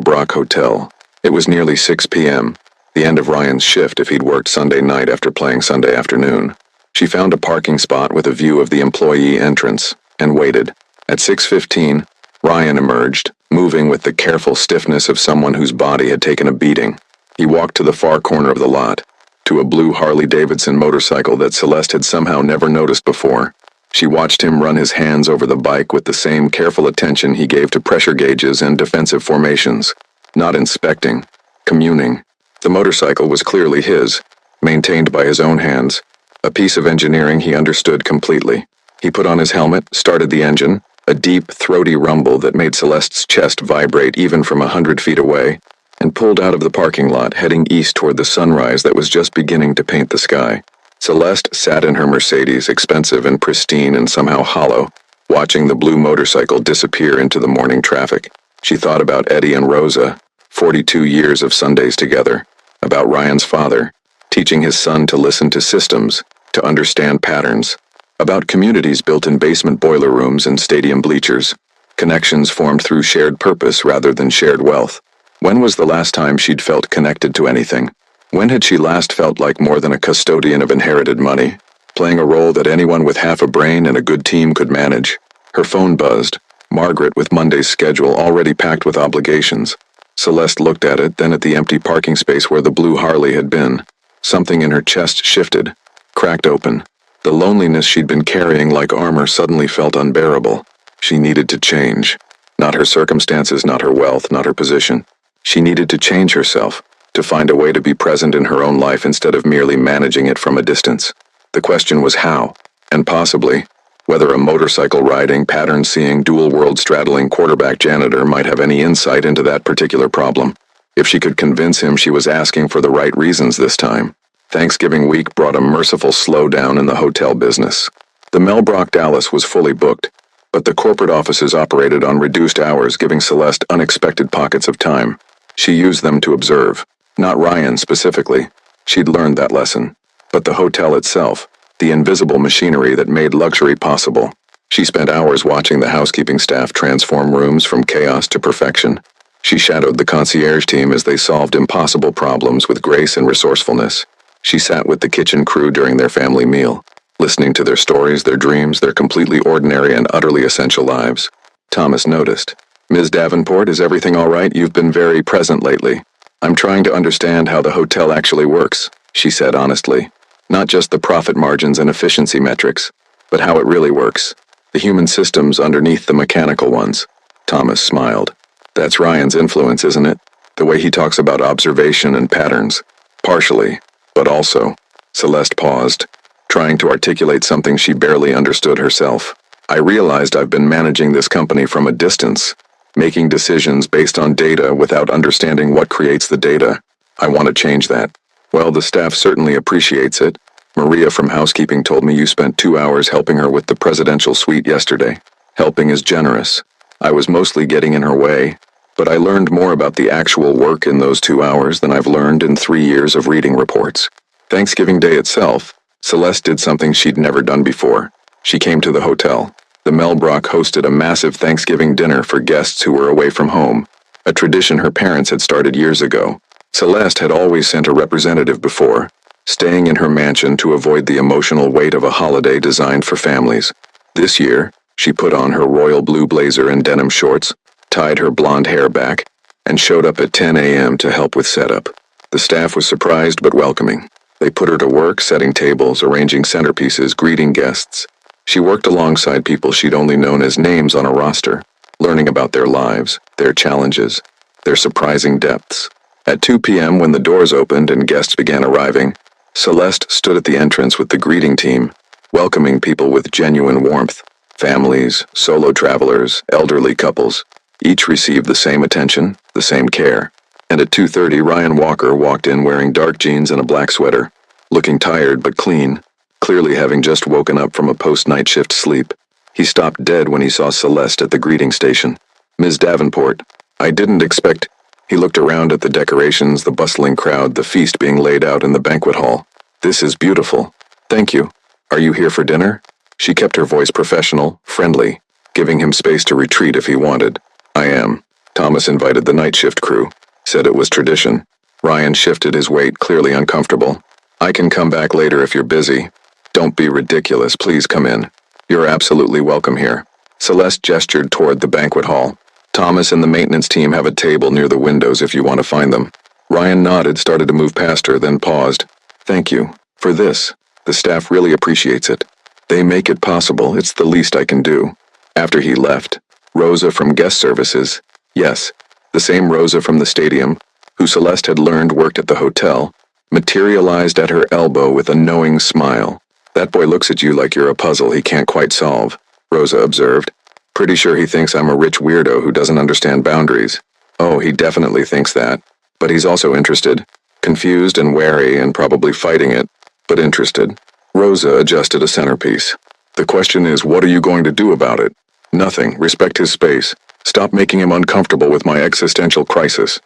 Brock Hotel. It was nearly 6 p.m., the end of Ryan's shift if he'd worked Sunday night after playing Sunday afternoon. She found a parking spot with a view of the employee entrance, and waited. At 6:15, Ryan emerged, moving with the careful stiffness of someone whose body had taken a beating. He walked to the far corner of the lot, to a blue Harley-Davidson motorcycle that Celeste had somehow never noticed before. She watched him run his hands over the bike with the same careful attention he gave to pressure gauges and defensive formations. Not inspecting, communing. The motorcycle was clearly his, maintained by his own hands, a piece of engineering he understood completely. He put on his helmet, started the engine, a deep, throaty rumble that made Celeste's chest vibrate even from 100 feet away, and pulled out of the parking lot, heading east toward the sunrise that was just beginning to paint the sky. Celeste sat in her Mercedes, expensive and pristine and somehow hollow, watching the blue motorcycle disappear into the morning traffic. She thought about Eddie and Rosa, 42 years of Sundays together, about Ryan's father, teaching his son to listen to systems, to understand patterns, about communities built in basement boiler rooms and stadium bleachers, connections formed through shared purpose rather than shared wealth. When was the last time she'd felt connected to anything? When had she last felt like more than a custodian of inherited money, playing a role that anyone with half a brain and a good team could manage? Her phone buzzed. Margaret with Monday's schedule already packed with obligations. Celeste looked at it, then at the empty parking space where the blue Harley had been. Something in her chest shifted, cracked open. The loneliness she'd been carrying like armor suddenly felt unbearable. She needed to change. Not her circumstances, not her wealth, not her position. She needed to change herself, to find a way to be present in her own life instead of merely managing it from a distance. The question was how, and possibly, whether a motorcycle-riding, pattern-seeing, dual-world-straddling quarterback janitor might have any insight into that particular problem. If she could convince him she was asking for the right reasons this time. Thanksgiving week brought a merciful slowdown in the hotel business. The Mel Brock Dallas was fully booked, but the corporate offices operated on reduced hours, giving Celeste unexpected pockets of time. She used them to observe. Not Ryan specifically. She'd learned that lesson. But the hotel itself, the invisible machinery that made luxury possible. She spent hours watching the housekeeping staff transform rooms from chaos to perfection. She shadowed the concierge team as they solved impossible problems with grace and resourcefulness. She sat with the kitchen crew during their family meal, listening to their stories, their dreams, their completely ordinary and utterly essential lives. Thomas noticed. "Ms. Davenport, is everything all right? You've been very present lately." "I'm trying to understand how the hotel actually works," she said honestly. "Not just the profit margins and efficiency metrics, but how it really works. The human systems underneath the mechanical ones." Thomas smiled. "That's Ryan's influence, isn't it? The way he talks about observation and patterns." "Partially, but also." Celeste paused, trying to articulate something she barely understood herself. "I realized I've been managing this company from a distance, making decisions based on data without understanding what creates the data. I want to change that." "Well, the staff certainly appreciates it. Maria from housekeeping told me you spent 2 hours helping her with the presidential suite yesterday. Helping is generous. I was mostly getting in her way, but I learned more about the actual work in those 2 hours than I've learned in 3 years of reading reports." Thanksgiving Day itself, Celeste did something she'd never done before. She came to the hotel. The Mel Brock hosted a massive Thanksgiving dinner for guests who were away from home, a tradition her parents had started years ago. Celeste had always sent a representative before, staying in her mansion to avoid the emotional weight of a holiday designed for families. This year, she put on her royal blue blazer and denim shorts, tied her blonde hair back, and showed up at 10 a.m. to help with setup. The staff was surprised but welcoming. They put her to work setting tables, arranging centerpieces, greeting guests. She worked alongside people she'd only known as names on a roster, learning about their lives, their challenges, their surprising depths. At 2 p.m. when the doors opened and guests began arriving, Celeste stood at the entrance with the greeting team, welcoming people with genuine warmth. Families, solo travelers, elderly couples. Each received the same attention, the same care. And at 2:30 Ryan Walker walked in wearing dark jeans and a black sweater, looking tired but clean, clearly having just woken up from a post-night shift sleep. He stopped dead when he saw Celeste at the greeting station. "Ms. Davenport, I didn't expect..." He looked around at the decorations, the bustling crowd, the feast being laid out in the banquet hall. "This is beautiful. Thank you. Are you here for dinner?" She kept her voice professional, friendly, giving him space to retreat if he wanted. I am. Thomas invited the night shift crew. Said it was tradition. Ryan shifted his weight, clearly uncomfortable. I can come back later if you're busy. Don't be ridiculous, please come in. You're absolutely welcome here. Celeste gestured toward the banquet hall. Thomas and the maintenance team have a table near the windows if you want to find them. Ryan nodded, started to move past her, then paused. Thank you. For this. The staff really appreciates it. They make it possible, it's the least I can do. After he left, Rosa from guest services, yes, the same Rosa from the stadium, who Celeste had learned worked at the hotel, materialized at her elbow with a knowing smile. That boy looks at you like you're a puzzle he can't quite solve, Rosa observed. Pretty sure he thinks I'm a rich weirdo who doesn't understand boundaries. Oh, he definitely thinks that. But he's also interested. Confused and wary and probably fighting it, but interested. Rosa adjusted a centerpiece. The question is, what are you going to do about it? Nothing. Respect his space. Stop making him uncomfortable with my existential crisis.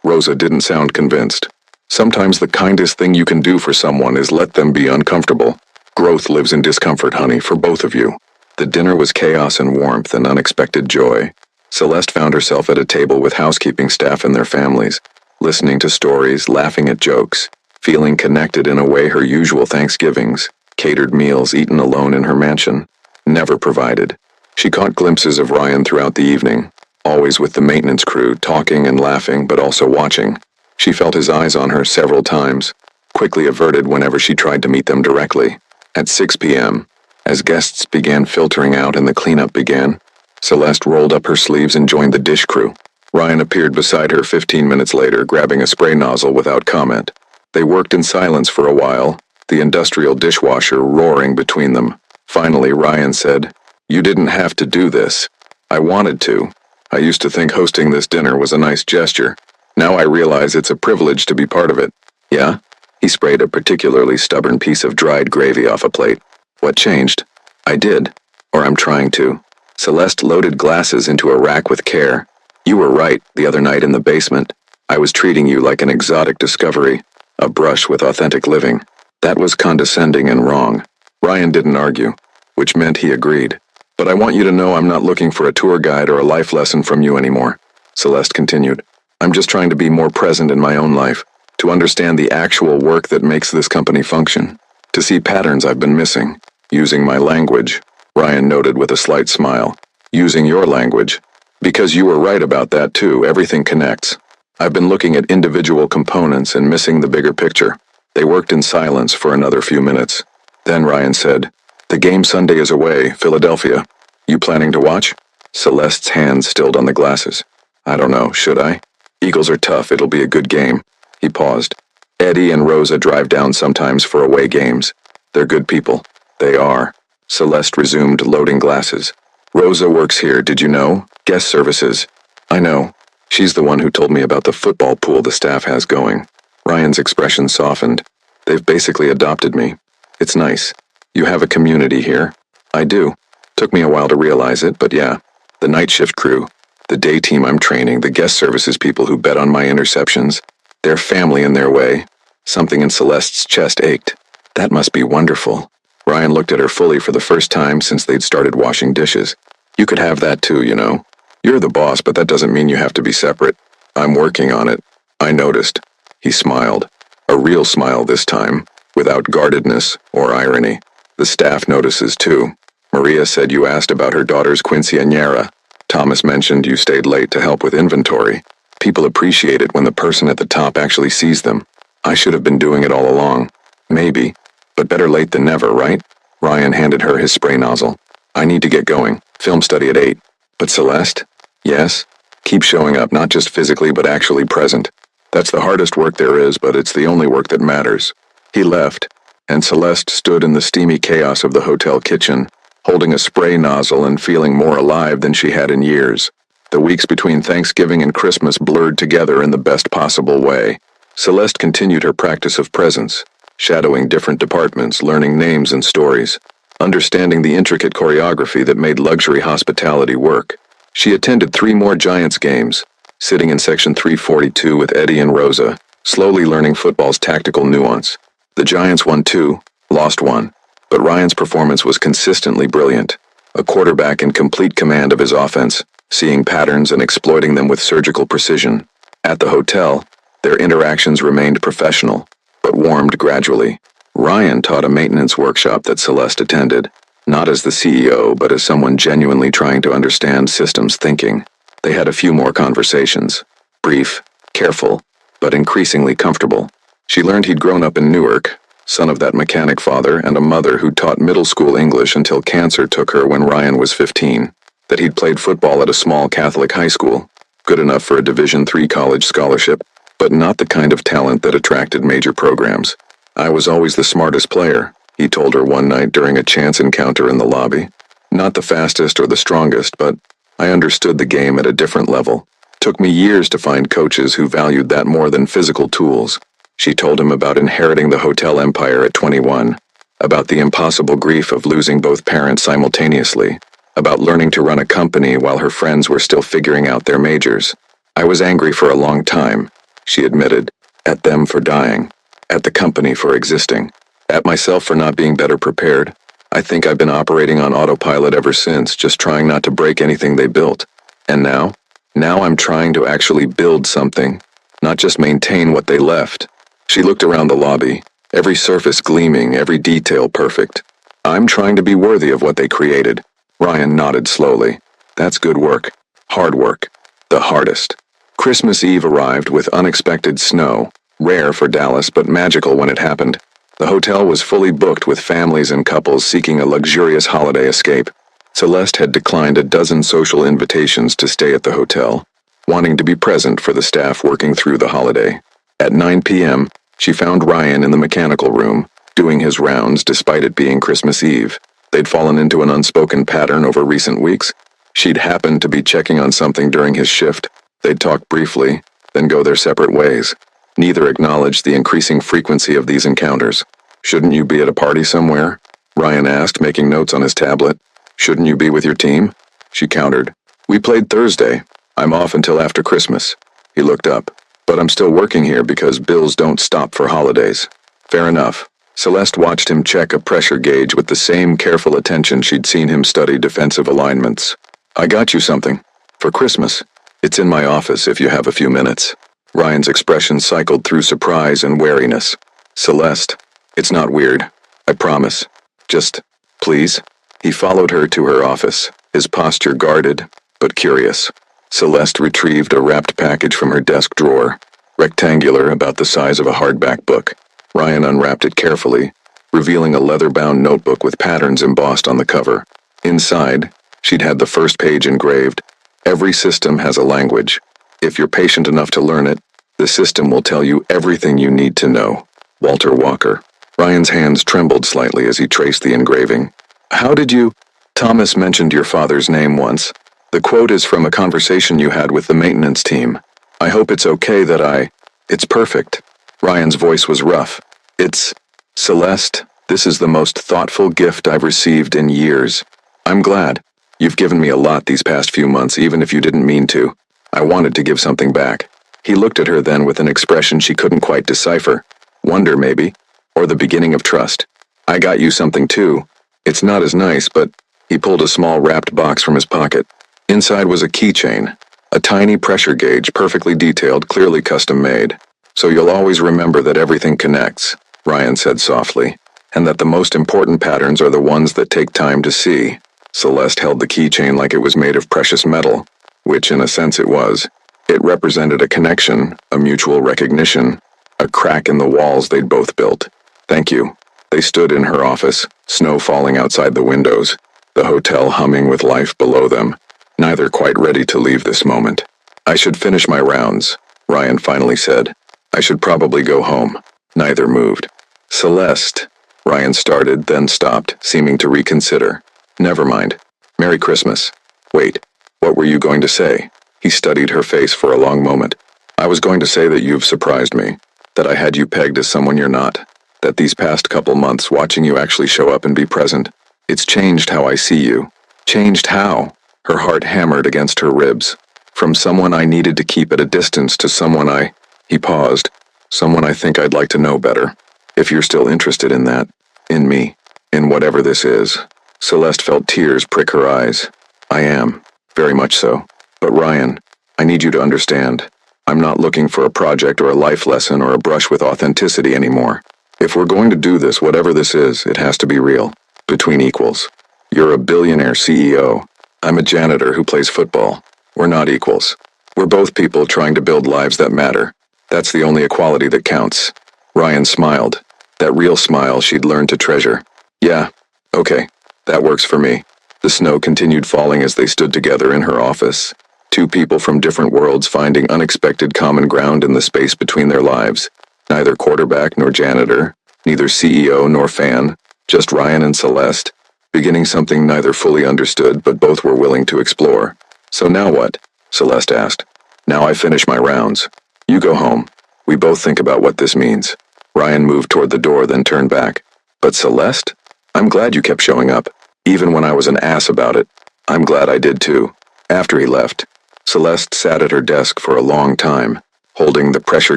Rosa didn't sound convinced. Sometimes the kindest thing you can do for someone is let them be uncomfortable. Growth lives in discomfort, honey, for both of you. The dinner was chaos and warmth and unexpected joy. Celeste found herself at a table with housekeeping staff and their families, listening to stories, laughing at jokes, feeling connected in a way her usual Thanksgivings, catered meals eaten alone in her mansion, never provided. She caught glimpses of Ryan throughout the evening, always with the maintenance crew, talking and laughing but also watching. She felt his eyes on her several times, quickly averted whenever she tried to meet them directly. At 6 p.m., as guests began filtering out and the cleanup began, Celeste rolled up her sleeves and joined the dish crew. Ryan appeared beside her 15 minutes later, grabbing a spray nozzle without comment. They worked in silence for a while, the industrial dishwasher roaring between them. Finally, Ryan said, "You didn't have to do this. I wanted to. I used to think hosting this dinner was a nice gesture. Now I realize it's a privilege to be part of it." "Yeah?" He sprayed a particularly stubborn piece of dried gravy off a plate. "What changed?" "I did. Or I'm trying to." Celeste loaded glasses into a rack with care. "You were right the other night in the basement. I was treating you like an exotic discovery, a brush with authentic living. That was condescending and wrong." Ryan didn't argue, which meant he agreed. "But I want you to know I'm not looking for a tour guide or a life lesson from you anymore," Celeste continued. "I'm just trying to be more present in my own life, to understand the actual work that makes this company function, to see patterns I've been missing. Using my language," Ryan noted with a slight smile. "Using your language. Because you were right about that too, everything connects. I've been looking at individual components and missing the bigger picture." They worked in silence for another few minutes. Then Ryan said, "The game Sunday is away, Philadelphia. You planning to watch?" Celeste's hands stilled on the glasses. "I don't know, should I? Eagles are tough, it'll be a good game." He paused. "Eddie and Rosa drive down sometimes for away games. They're good people." "They are." Celeste resumed, loading glasses. "Rosa works here, did you know? Guest services." "I know. She's the one who told me about the football pool the staff has going." Ryan's expression softened. "They've basically adopted me. It's nice. You have a community here." "I do. Took me a while to realize it, but yeah. The night shift crew, the day team I'm training, the guest services people who bet on my interceptions. They're family in their way." Something in Celeste's chest ached. "That must be wonderful." Ryan looked at her fully for the first time since they'd started washing dishes. "You could have that too, you know. You're the boss, but that doesn't mean you have to be separate. I'm working on it." "I noticed." He smiled. A real smile this time, without guardedness or irony. "The staff notices too. Maria said you asked about her daughter's quinceañera. Thomas mentioned you stayed late to help with inventory. People appreciate it when the person at the top actually sees them. I should have been doing it all along. Maybe. But better late than never, right?" Ryan handed her his spray nozzle. "I need to get going. Film study at 8. "But Celeste?" "Yes? Keep showing up, not just physically but actually present. That's the hardest work there is, but it's the only work that matters." He left, and Celeste stood in the steamy chaos of the hotel kitchen, holding a spray nozzle and feeling more alive than she had in years. The weeks between Thanksgiving and Christmas blurred together in the best possible way. Celeste continued her practice of presence, shadowing different departments, learning names and stories, understanding the intricate choreography that made luxury hospitality work. She attended 3 more Giants games, sitting in section 342 with Eddie and Rosa, slowly learning football's tactical nuance. The Giants won 2, lost 1, but Ryan's performance was consistently brilliant, a quarterback in complete command of his offense. seeing patterns and exploiting them with surgical precision. At the hotel, their interactions remained professional, but warmed gradually. Ryan taught a maintenance workshop that Celeste attended, not as the CEO, but as someone genuinely trying to understand systems thinking. They had a few more conversations. Brief, careful, but increasingly comfortable. She learned he'd grown up in Newark, son of that mechanic father and a mother who taught middle school English until cancer took her when Ryan was 15. That he'd played football at a small Catholic high school, good enough for a Division III college scholarship, but not the kind of talent that attracted major programs. "I was always the smartest player," he told her one night during a chance encounter in the lobby. "Not the fastest or the strongest, but I understood the game at a different level. Took me years to find coaches who valued that more than physical tools." She told him about inheriting the hotel empire at 21, about the impossible grief of losing both parents simultaneously, about learning to run a company while her friends were still figuring out their majors. "I was angry for a long time," she admitted, "at them for dying, at the company for existing, at myself for not being better prepared. I think I've been operating on autopilot ever since, just trying not to break anything they built. And now I'm trying to actually build something, not just maintain what they left." She looked around the lobby, every surface gleaming, every detail perfect. "I'm trying to be worthy of what they created." Ryan nodded slowly. "That's good work. Hard work. The hardest." Christmas Eve arrived with unexpected snow, rare for Dallas but magical when it happened. The hotel was fully booked with families and couples seeking a luxurious holiday escape. Celeste had declined a dozen social invitations to stay at the hotel, wanting to be present for the staff working through the holiday. At 9 p.m., she found Ryan in the mechanical room, doing his rounds despite it being Christmas Eve. They'd fallen into an unspoken pattern over recent weeks. She'd happened to be checking on something during his shift. They'd talk briefly, then go their separate ways. Neither acknowledged the increasing frequency of these encounters. "Shouldn't you be at a party somewhere?" Ryan asked, making notes on his tablet. "Shouldn't you be with your team?" She countered. "We played Thursday. I'm off until after Christmas." He looked up. "But I'm still working here because bills don't stop for holidays." "Fair enough." Celeste watched him check a pressure gauge with the same careful attention she'd seen him study defensive alignments. "I got you something. For Christmas. It's in my office if you have a few minutes." Ryan's expression cycled through surprise and wariness. "Celeste, it's not weird. I promise. Just, please." He followed her to her office, his posture guarded, but curious. Celeste retrieved a wrapped package from her desk drawer, rectangular, about the size of a hardback book. Ryan unwrapped it carefully, revealing a leather-bound notebook with patterns embossed on the cover. Inside, she'd had the first page engraved. "Every system has a language. If you're patient enough to learn it, the system will tell you everything you need to know. Walter Walker." Ryan's hands trembled slightly as he traced the engraving. "How did you—" "Thomas mentioned your father's name once. The quote is from a conversation you had with the maintenance team. I hope it's okay that It's perfect." Ryan's voice was rough. "It's— Celeste, this is the most thoughtful gift I've received in years. I'm glad. You've given me a lot these past few months, even if you didn't mean to. I wanted to give something back." He looked at her then with an expression she couldn't quite decipher. Wonder, maybe? Or the beginning of trust. "I got you something too. It's not as nice, but—" He pulled a small wrapped box from his pocket. Inside was a keychain, a tiny pressure gauge, perfectly detailed, clearly custom-made. "So you'll always remember that everything connects," Ryan said softly, "and that the most important patterns are the ones that take time to see." Celeste held the keychain like it was made of precious metal, which in a sense it was. It represented a connection, a mutual recognition, a crack in the walls they'd both built. "Thank you." They stood in her office, snow falling outside the windows, the hotel humming with life below them, neither quite ready to leave this moment. "I should finish my rounds," Ryan finally said. "I should probably go home." Neither moved. "Celeste," Ryan started, then stopped, seeming to reconsider. "Never mind. Merry Christmas." "Wait, what were you going to say?" He studied her face for a long moment. "I was going to say that you've surprised me, that I had you pegged as someone you're not, that these past couple months watching you actually show up and be present, it's changed how I see you." "Changed how?" Her heart hammered against her ribs. "From someone I needed to keep at a distance to someone I—" He paused. "Someone I think I'd like to know better. If you're still interested in that. In me. In whatever this is." Celeste felt tears prick her eyes. "I am. Very much so." But Ryan, I need you to understand. I'm not looking for a project or a life lesson or a brush with authenticity anymore. If we're going to do this, whatever this is, it has to be real. Between equals. You're a billionaire CEO. I'm a janitor who plays football. We're not equals. We're both people trying to build lives that matter. That's the only equality that counts. Ryan smiled. That real smile she'd learned to treasure. Yeah, okay, that works for me. The snow continued falling as they stood together in her office. Two people from different worlds finding unexpected common ground in the space between their lives. Neither quarterback nor janitor, neither CEO nor fan, just Ryan and Celeste, beginning something neither fully understood but both were willing to explore. So now what? Celeste asked. Now I finish my rounds. You go home. We both think about what this means. Ryan moved toward the door, then turned back. But Celeste? I'm glad you kept showing up, even when I was an ass about it. I'm glad I did too. After he left, Celeste sat at her desk for a long time, holding the pressure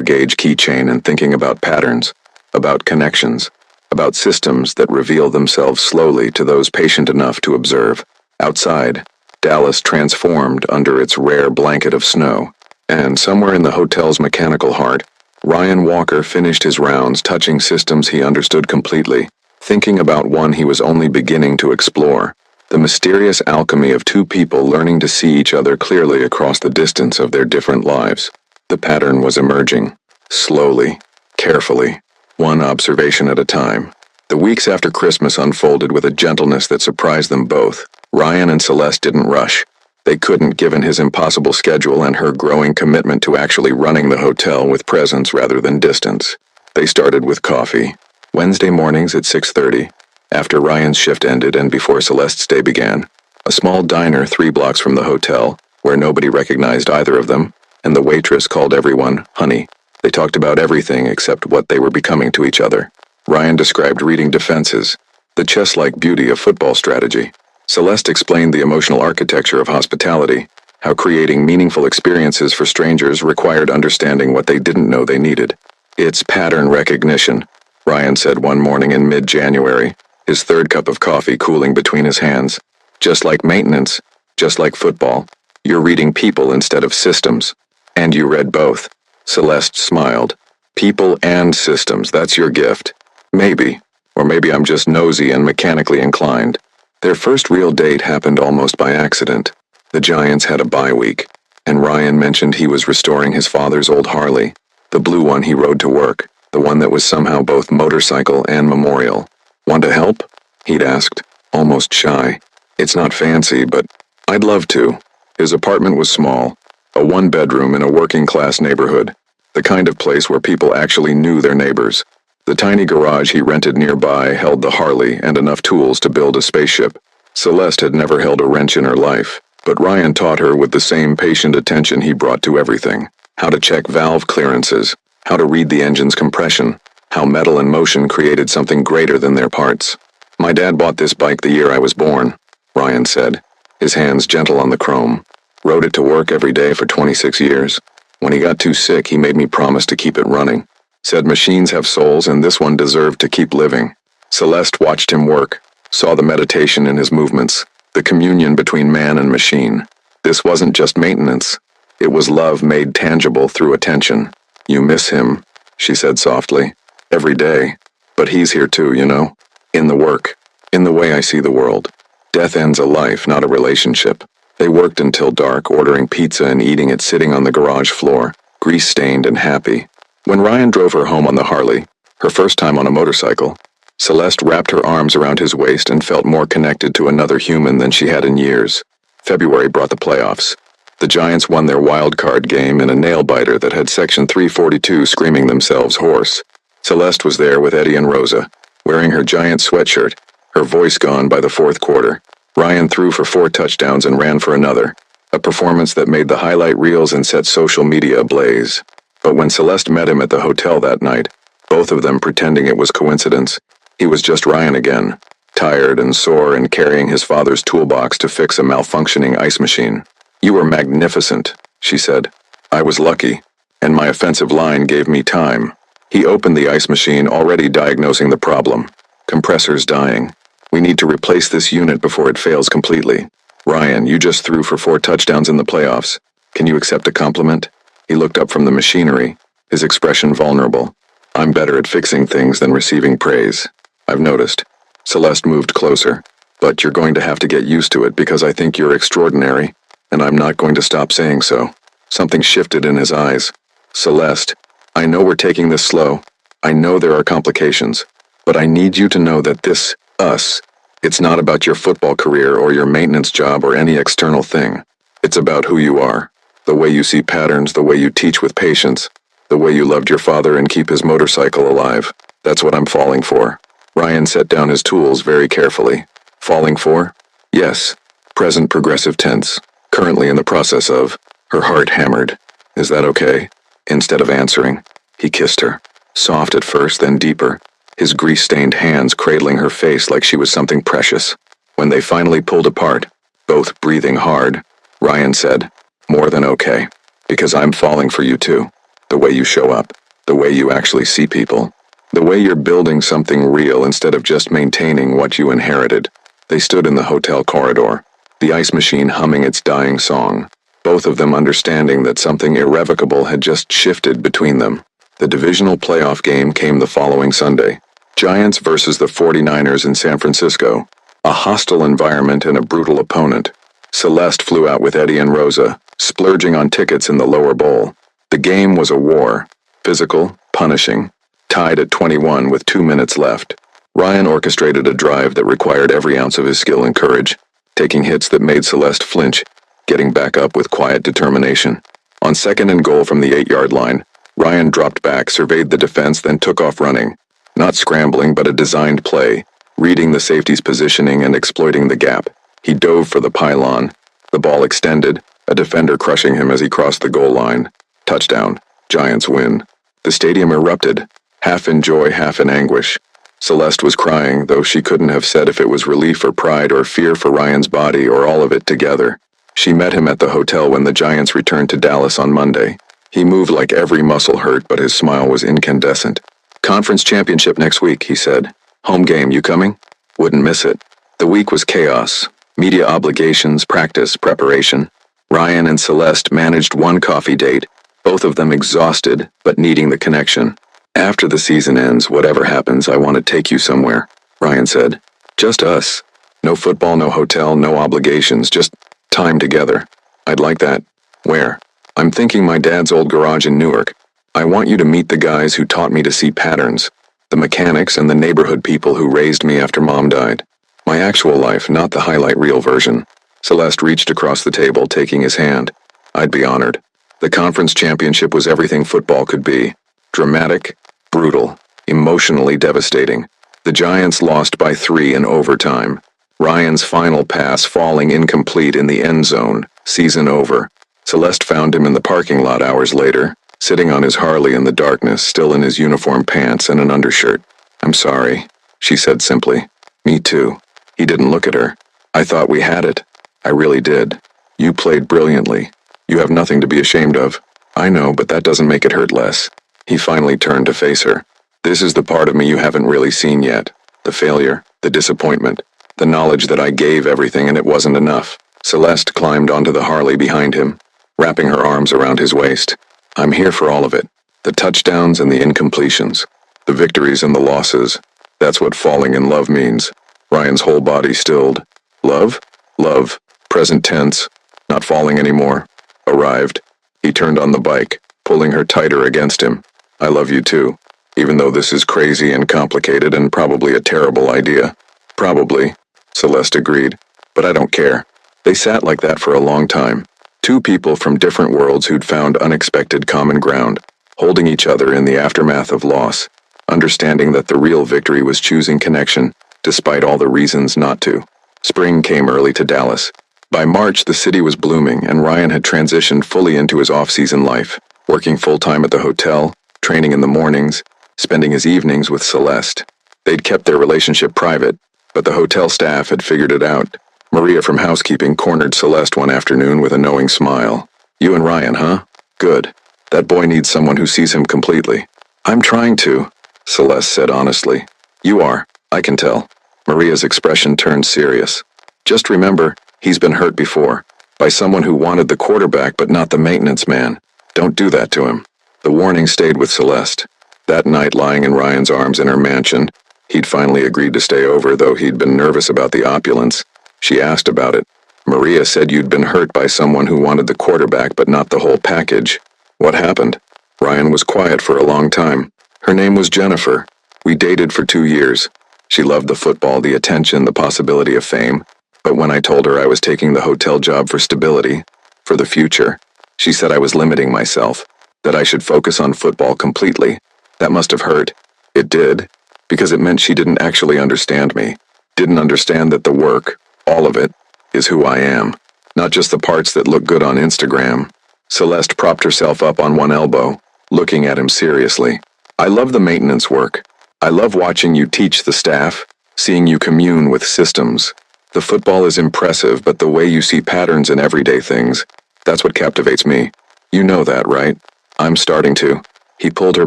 gauge keychain and thinking about patterns, about connections, about systems that reveal themselves slowly to those patient enough to observe. Outside, Dallas transformed under its rare blanket of snow, and somewhere in the hotel's mechanical heart, Ryan Walker finished his rounds touching systems he understood completely, thinking about one he was only beginning to explore, the mysterious alchemy of two people learning to see each other clearly across the distance of their different lives. The pattern was emerging, slowly, carefully, one observation at a time. The weeks after Christmas unfolded with a gentleness that surprised them both. Ryan and Celeste didn't rush. They couldn't, given his impossible schedule and her growing commitment to actually running the hotel with presence rather than distance. They started with coffee. Wednesday mornings at 6:30, after Ryan's shift ended and before Celeste's day began. A small diner 3 blocks from the hotel, where nobody recognized either of them, and the waitress called everyone honey. They talked about everything except what they were becoming to each other. Ryan described reading defenses, the chess-like beauty of football strategy. Celeste explained the emotional architecture of hospitality, how creating meaningful experiences for strangers required understanding what they didn't know they needed. It's pattern recognition, Ryan said one morning in mid-January, his third cup of coffee cooling between his hands. Just like maintenance, just like football, you're reading people instead of systems. And you read both. Celeste smiled. People and systems, that's your gift. Maybe. Or maybe I'm just nosy and mechanically inclined. Their first real date happened almost by accident. The Giants had a bye week, and Ryan mentioned he was restoring his father's old Harley, the blue one he rode to work, the one that was somehow both motorcycle and memorial. Want to help? He'd asked, almost shy. It's not fancy, but I'd love to. His apartment was small, a 1-bedroom in a working-class neighborhood, the kind of place where people actually knew their neighbors. The tiny garage he rented nearby held the Harley and enough tools to build a spaceship. Celeste had never held a wrench in her life, but Ryan taught her with the same patient attention he brought to everything. How to check valve clearances, how to read the engine's compression, how metal and motion created something greater than their parts. My dad bought this bike the year I was born, Ryan said, his hands gentle on the chrome. Rode it to work every day for 26 years. When he got too sick, he made me promise to keep it running. Said machines have souls and this one deserved to keep living. Celeste watched him work, saw the meditation in his movements, the communion between man and machine. This wasn't just maintenance. It was love made tangible through attention. You miss him, she said softly. Every day. But he's here too, you know? In the work. In the way I see the world. Death ends a life, not a relationship. They worked until dark, ordering pizza and eating it sitting on the garage floor, grease-stained and happy. When Ryan drove her home on the Harley, her first time on a motorcycle, Celeste wrapped her arms around his waist and felt more connected to another human than she had in years. February brought the playoffs. The Giants won their wild card game in a nail-biter that had Section 342 screaming themselves hoarse. Celeste was there with Eddie and Rosa, wearing her giant sweatshirt, her voice gone by the fourth quarter. Ryan threw for 4 touchdowns and ran for another, a performance that made the highlight reels and set social media ablaze. But when Celeste met him at the hotel that night, both of them pretending it was coincidence, he was just Ryan again, tired and sore and carrying his father's toolbox to fix a malfunctioning ice machine. You were magnificent, she said. I was lucky, and my offensive line gave me time. He opened the ice machine, already diagnosing the problem. Compressor's dying. We need to replace this unit before it fails completely. Ryan, you just threw for 4 touchdowns in the playoffs. Can you accept a compliment? He looked up from the machinery, his expression vulnerable. I'm better at fixing things than receiving praise. I've noticed. Celeste moved closer. But you're going to have to get used to it because I think you're extraordinary, and I'm not going to stop saying so. Something shifted in his eyes. Celeste, I know we're taking this slow. I know there are complications. But I need you to know that this, us, it's not about your football career or your maintenance job or any external thing. It's about who you are. The way you see patterns, the way you teach with patience, the way you loved your father and keep his motorcycle alive. That's what I'm falling for. Ryan set down his tools very carefully. Falling for? Yes. Present progressive tense. Currently in the process of. Her heart hammered. Is that okay? Instead of answering, he kissed her. Soft at first, then deeper. His grease-stained hands cradling her face like she was something precious. When they finally pulled apart, both breathing hard, Ryan said, "More than okay. Because I'm falling for you too. The way you show up. The way you actually see people. The way you're building something real instead of just maintaining what you inherited." They stood in the hotel corridor, the ice machine humming its dying song, both of them understanding that something irrevocable had just shifted between them. The divisional playoff game came the following Sunday. Giants versus the 49ers in San Francisco. A hostile environment and a brutal opponent. Celeste flew out with Eddie and Rosa, splurging on tickets in the lower bowl. The game was a war. Physical, punishing. Tied at 21 with 2 minutes left. Ryan orchestrated a drive that required every ounce of his skill and courage, taking hits that made Celeste flinch, getting back up with quiet determination. On 2nd and goal from the 8-yard line, Ryan dropped back, surveyed the defense, then took off running. Not scrambling, but a designed play, reading the safety's positioning and exploiting the gap. He dove for the pylon. The ball extended, a defender crushing him as he crossed the goal line. Touchdown. Giants win. The stadium erupted, half in joy, half in anguish. Celeste was crying, though she couldn't have said if it was relief or pride or fear for Ryan's body or all of it together. She met him at the hotel when the Giants returned to Dallas on Monday. He moved like every muscle hurt, but his smile was incandescent. "Conference championship next week," he said. "Home game, you coming?" "Wouldn't miss it." The week was chaos. Media obligations, practice, preparation. Ryan and Celeste managed one coffee date, both of them exhausted, but needing the connection. "After the season ends, whatever happens, I want to take you somewhere," Ryan said. "Just us. No football, no hotel, no obligations, just time together. I'd like that." "Where?" "I'm thinking my dad's old garage in Newark. I want you to meet the guys who taught me to see patterns, the mechanics and the neighborhood people who raised me after Mom died. My actual life, not the highlight reel version." Celeste reached across the table, taking his hand. "I'd be honored." The conference championship was everything football could be. Dramatic, brutal, emotionally devastating. The Giants lost by 3 in overtime. Ryan's final pass falling incomplete in the end zone. Season over. Celeste found him in the parking lot hours later, sitting on his Harley in the darkness, still in his uniform pants and an undershirt. "I'm sorry," she said simply. "Me too." He didn't look at her. "I thought we had it. I really did. You played brilliantly. You have nothing to be ashamed of." "I know, but that doesn't make it hurt less." He finally turned to face her. "This is the part of me you haven't really seen yet. The failure, the disappointment, the knowledge that I gave everything and it wasn't enough." Celeste climbed onto the Harley behind him, wrapping her arms around his waist. "I'm here for all of it. The touchdowns and the incompletions. The victories and the losses. That's what falling in love means." Ryan's whole body stilled. "Love? Love. Present tense. Not falling anymore. Arrived." He turned on the bike, pulling her tighter against him. "I love you too. Even though this is crazy and complicated and probably a terrible idea." "Probably," Celeste agreed. "But I don't care." They sat like that for a long time. Two people from different worlds who'd found unexpected common ground, holding each other in the aftermath of loss, understanding that the real victory was choosing connection, despite all the reasons not to. Spring came early to Dallas. By March, the city was blooming, and Ryan had transitioned fully into his off-season life, working full-time at the hotel, training in the mornings, spending his evenings with Celeste. They'd kept their relationship private, but the hotel staff had figured it out. Maria from housekeeping cornered Celeste one afternoon with a knowing smile. "You and Ryan, huh? Good. That boy needs someone who sees him completely." "I'm trying to," Celeste said honestly. "You are, I can tell." Maria's expression turned serious. "Just remember, He's been hurt before. By someone who wanted the quarterback but not the maintenance man. Don't do that to him. The warning stayed with Celeste. That night, lying in Ryan's arms in her mansion, he'd finally agreed to stay over, though he'd been nervous about the opulence. She asked about it. Maria said you'd been hurt by someone who wanted the quarterback but not the whole package. What happened? Ryan was quiet for a long time. Her name was Jennifer. We dated for 2 years. She loved the football, the attention, the possibility of fame. But when I told her I was taking the hotel job for stability, for the future, she said I was limiting myself, that I should focus on football completely. That must have hurt. It did, because it meant she didn't actually understand me, didn't understand that the work, all of it, is who I am, not just the parts that look good on Instagram. Celeste propped herself up on one elbow, looking at him seriously. I love the maintenance work. I love watching you teach the staff, seeing you commune with systems. The football is impressive, but the way you see patterns in everyday things, that's what captivates me. You know that, right? I'm starting to. He pulled her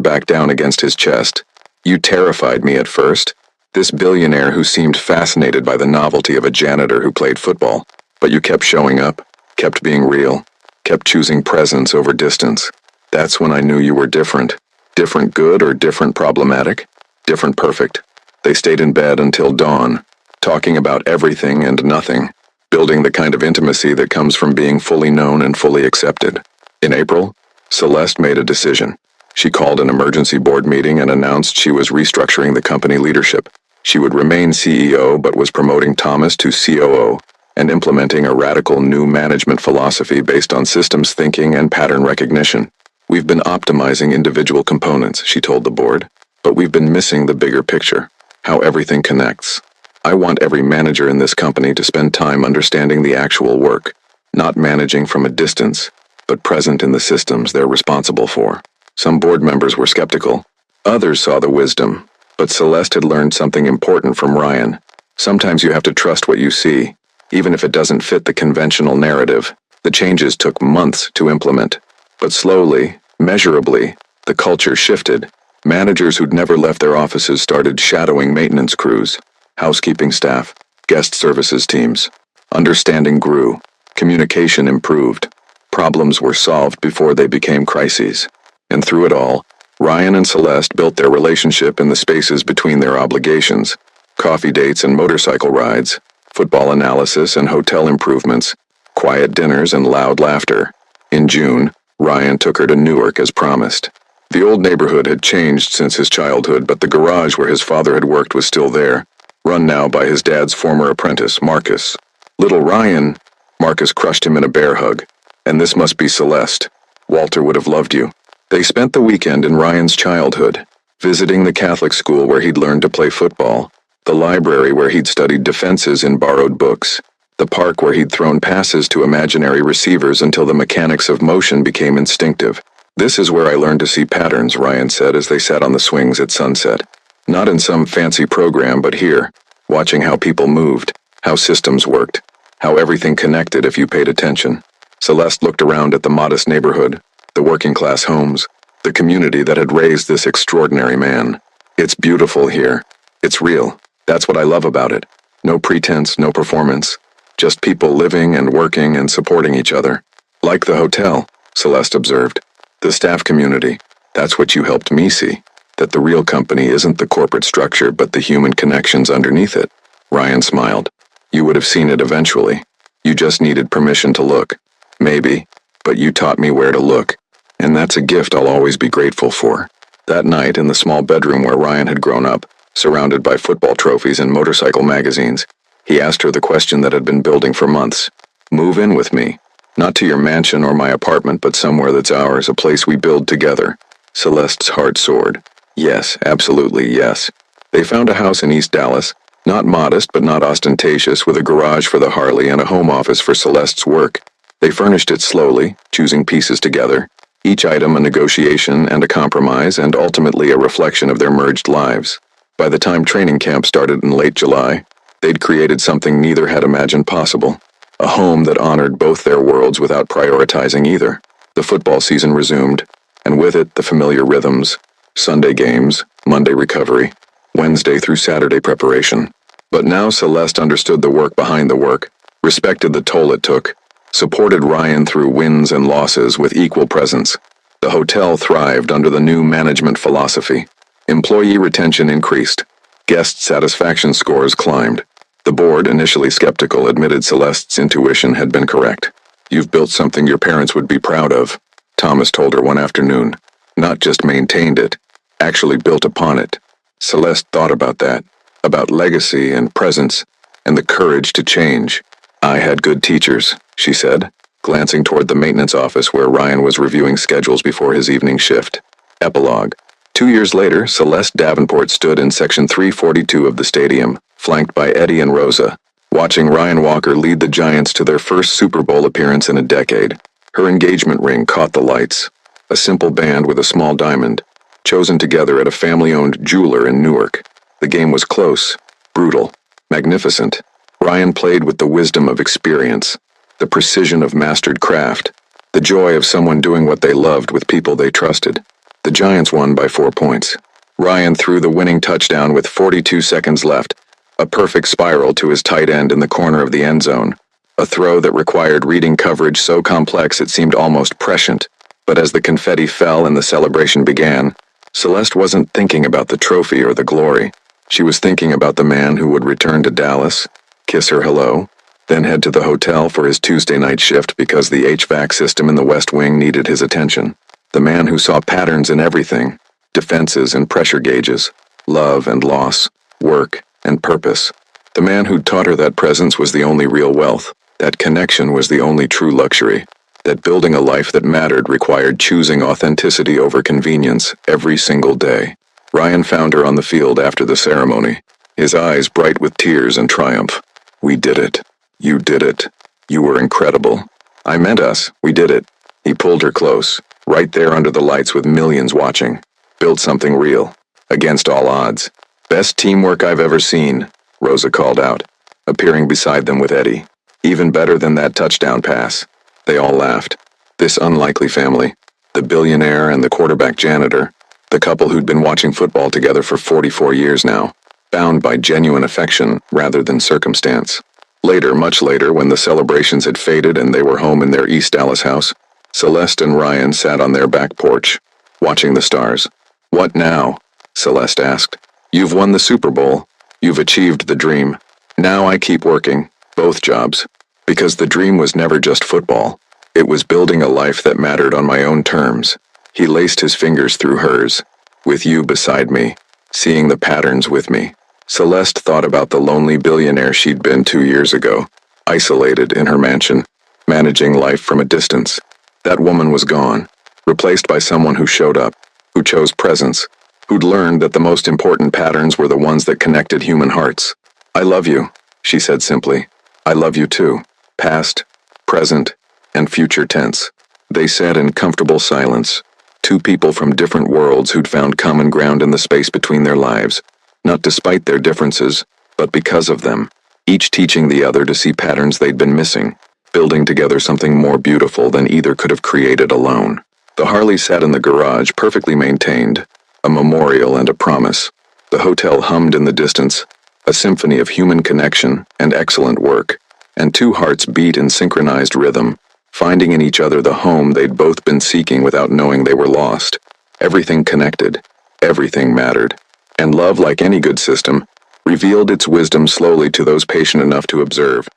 back down against his chest. You terrified me at first. This billionaire who seemed fascinated by the novelty of a janitor who played football. But you kept showing up, kept being real, kept choosing presence over distance. That's when I knew you were different. Different good or different problematic? Different perfect. They stayed in bed until dawn, talking about everything and nothing, building the kind of intimacy that comes from being fully known and fully accepted. In April, Celeste made a decision. She called an emergency board meeting and announced she was restructuring the company leadership. She would remain CEO but was promoting Thomas to COO and implementing a radical new management philosophy based on systems thinking and pattern recognition. We've been optimizing individual components, she told the board, but we've been missing the bigger picture, how everything connects. I want every manager in this company to spend time understanding the actual work, not managing from a distance, but present in the systems they're responsible for. Some board members were skeptical. Others saw the wisdom. But Celeste had learned something important from Ryan. Sometimes you have to trust what you see, even if it doesn't fit the conventional narrative. The changes took months to implement. But slowly, measurably, the culture shifted. Managers who'd never left their offices started shadowing maintenance crews, housekeeping staff, guest services teams. Understanding grew. Communication improved. Problems were solved before they became crises. And through it all, Ryan and Celeste built their relationship in the spaces between their obligations. Coffee dates and motorcycle rides, football analysis and hotel improvements, quiet dinners and loud laughter. In June, Ryan took her to Newark as promised. The old neighborhood had changed since his childhood, but the garage where his father had worked was still there, run now by his dad's former apprentice, Marcus. Little Ryan, Marcus crushed him in a bear hug. And this must be Celeste. Walter would have loved you. They spent the weekend in Ryan's childhood, visiting the Catholic school where he'd learned to play football, the library where he'd studied defenses in borrowed books, the park where he'd thrown passes to imaginary receivers until the mechanics of motion became instinctive. This is where I learned to see patterns, Ryan said as they sat on the swings at sunset. Not in some fancy program, but here, watching how people moved, how systems worked, how everything connected if you paid attention. Celeste looked around at the modest neighborhood, the working-class homes, the community that had raised this extraordinary man. It's beautiful here. It's real. That's what I love about it. No pretense, no performance. Just people living and working and supporting each other. Like the hotel, Celeste observed. The staff community. That's what you helped me see. That the real company isn't the corporate structure but the human connections underneath it. Ryan smiled. You would have seen it eventually. You just needed permission to look. Maybe, but you taught me where to look. And that's a gift I'll always be grateful for. That night, in the small bedroom where Ryan had grown up, surrounded by football trophies and motorcycle magazines, he asked her the question that had been building for months. Move in with me. Not to your mansion or my apartment, but somewhere that's ours, a place we build together. Celeste's heart soared. Yes, absolutely yes. They found a house in East Dallas, not modest but not ostentatious, with a garage for the Harley and a home office for Celeste's work. They furnished it slowly, choosing pieces together, each item a negotiation and a compromise and ultimately a reflection of their merged lives. By the time training camp started in late July, they'd created something neither had imagined possible. A home that honored both their worlds without prioritizing either. The football season resumed, and with it the familiar rhythms, Sunday games, Monday recovery, Wednesday through Saturday preparation. But now Celeste understood the work behind the work, respected the toll it took, supported Ryan through wins and losses with equal presence. The hotel thrived under the new management philosophy. Employee retention increased. Guest satisfaction scores climbed. The board, initially skeptical, admitted Celeste's intuition had been correct. "You've built something your parents would be proud of," Thomas told her one afternoon. "Not just maintained it, actually built upon it." Celeste thought about that, about legacy and presence, and the courage to change. "I had good teachers," she said, glancing toward the maintenance office where Ryan was reviewing schedules before his evening shift. Epilogue. 2 years later, Celeste Davenport stood in section 342 of the stadium, flanked by Eddie and Rosa, watching Ryan Walker lead the Giants to their first Super Bowl appearance in a decade. Her engagement ring caught the lights, a simple band with a small diamond, chosen together at a family-owned jeweler in Newark. The game was close, brutal, magnificent. Ryan played with the wisdom of experience, the precision of mastered craft, the joy of someone doing what they loved with people they trusted. The Giants won by 4 points. Ryan threw the winning touchdown with 42 seconds left, a perfect spiral to his tight end in the corner of the end zone, a throw that required reading coverage so complex it seemed almost prescient. But as the confetti fell and the celebration began, Celeste wasn't thinking about the trophy or the glory. She was thinking about the man who would return to Dallas, kiss her hello, then head to the hotel for his Tuesday night shift because the HVAC system in the West Wing needed his attention. The man who saw patterns in everything, defenses and pressure gauges, love and loss, work and purpose. The man who taught her that presence was the only real wealth, that connection was the only true luxury, that building a life that mattered required choosing authenticity over convenience every single day. Ryan found her on the field after the ceremony, his eyes bright with tears and triumph. "We did it. You did it. You were incredible. I meant us. We did it." He pulled her close, right there under the lights with millions watching. "Built something real, against all odds." "Best teamwork I've ever seen," Rosa called out, appearing beside them with Eddie. "Even better than that touchdown pass." They all laughed. This unlikely family, the billionaire and the quarterback janitor, the couple who'd been watching football together for 44 years now, bound by genuine affection rather than circumstance. Later, much later, when the celebrations had faded and they were home in their East Dallas house, Celeste and Ryan sat on their back porch, watching the stars. "What now?" Celeste asked. "You've won the Super Bowl. You've achieved the dream. Now I keep working, both jobs. Because the dream was never just football. It was building a life that mattered on my own terms." He laced his fingers through hers. "With you beside me, seeing the patterns with me." Celeste thought about the lonely billionaire she'd been 2 years ago, isolated in her mansion, managing life from a distance. That woman was gone, replaced by someone who showed up, who chose presence, who'd learned that the most important patterns were the ones that connected human hearts. "I love you," she said simply. "I love you too." Past, present, and future tense. They sat in comfortable silence, two people from different worlds who'd found common ground in the space between their lives, not despite their differences, but because of them, each teaching the other to see patterns they'd been missing, building together something more beautiful than either could have created alone. The Harley sat in the garage, perfectly maintained, a memorial and a promise. The hotel hummed in the distance, a symphony of human connection and excellent work. And two hearts beat in synchronized rhythm, finding in each other the home they'd both been seeking without knowing they were lost. Everything connected, everything mattered. And love, like any good system, revealed its wisdom slowly to those patient enough to observe.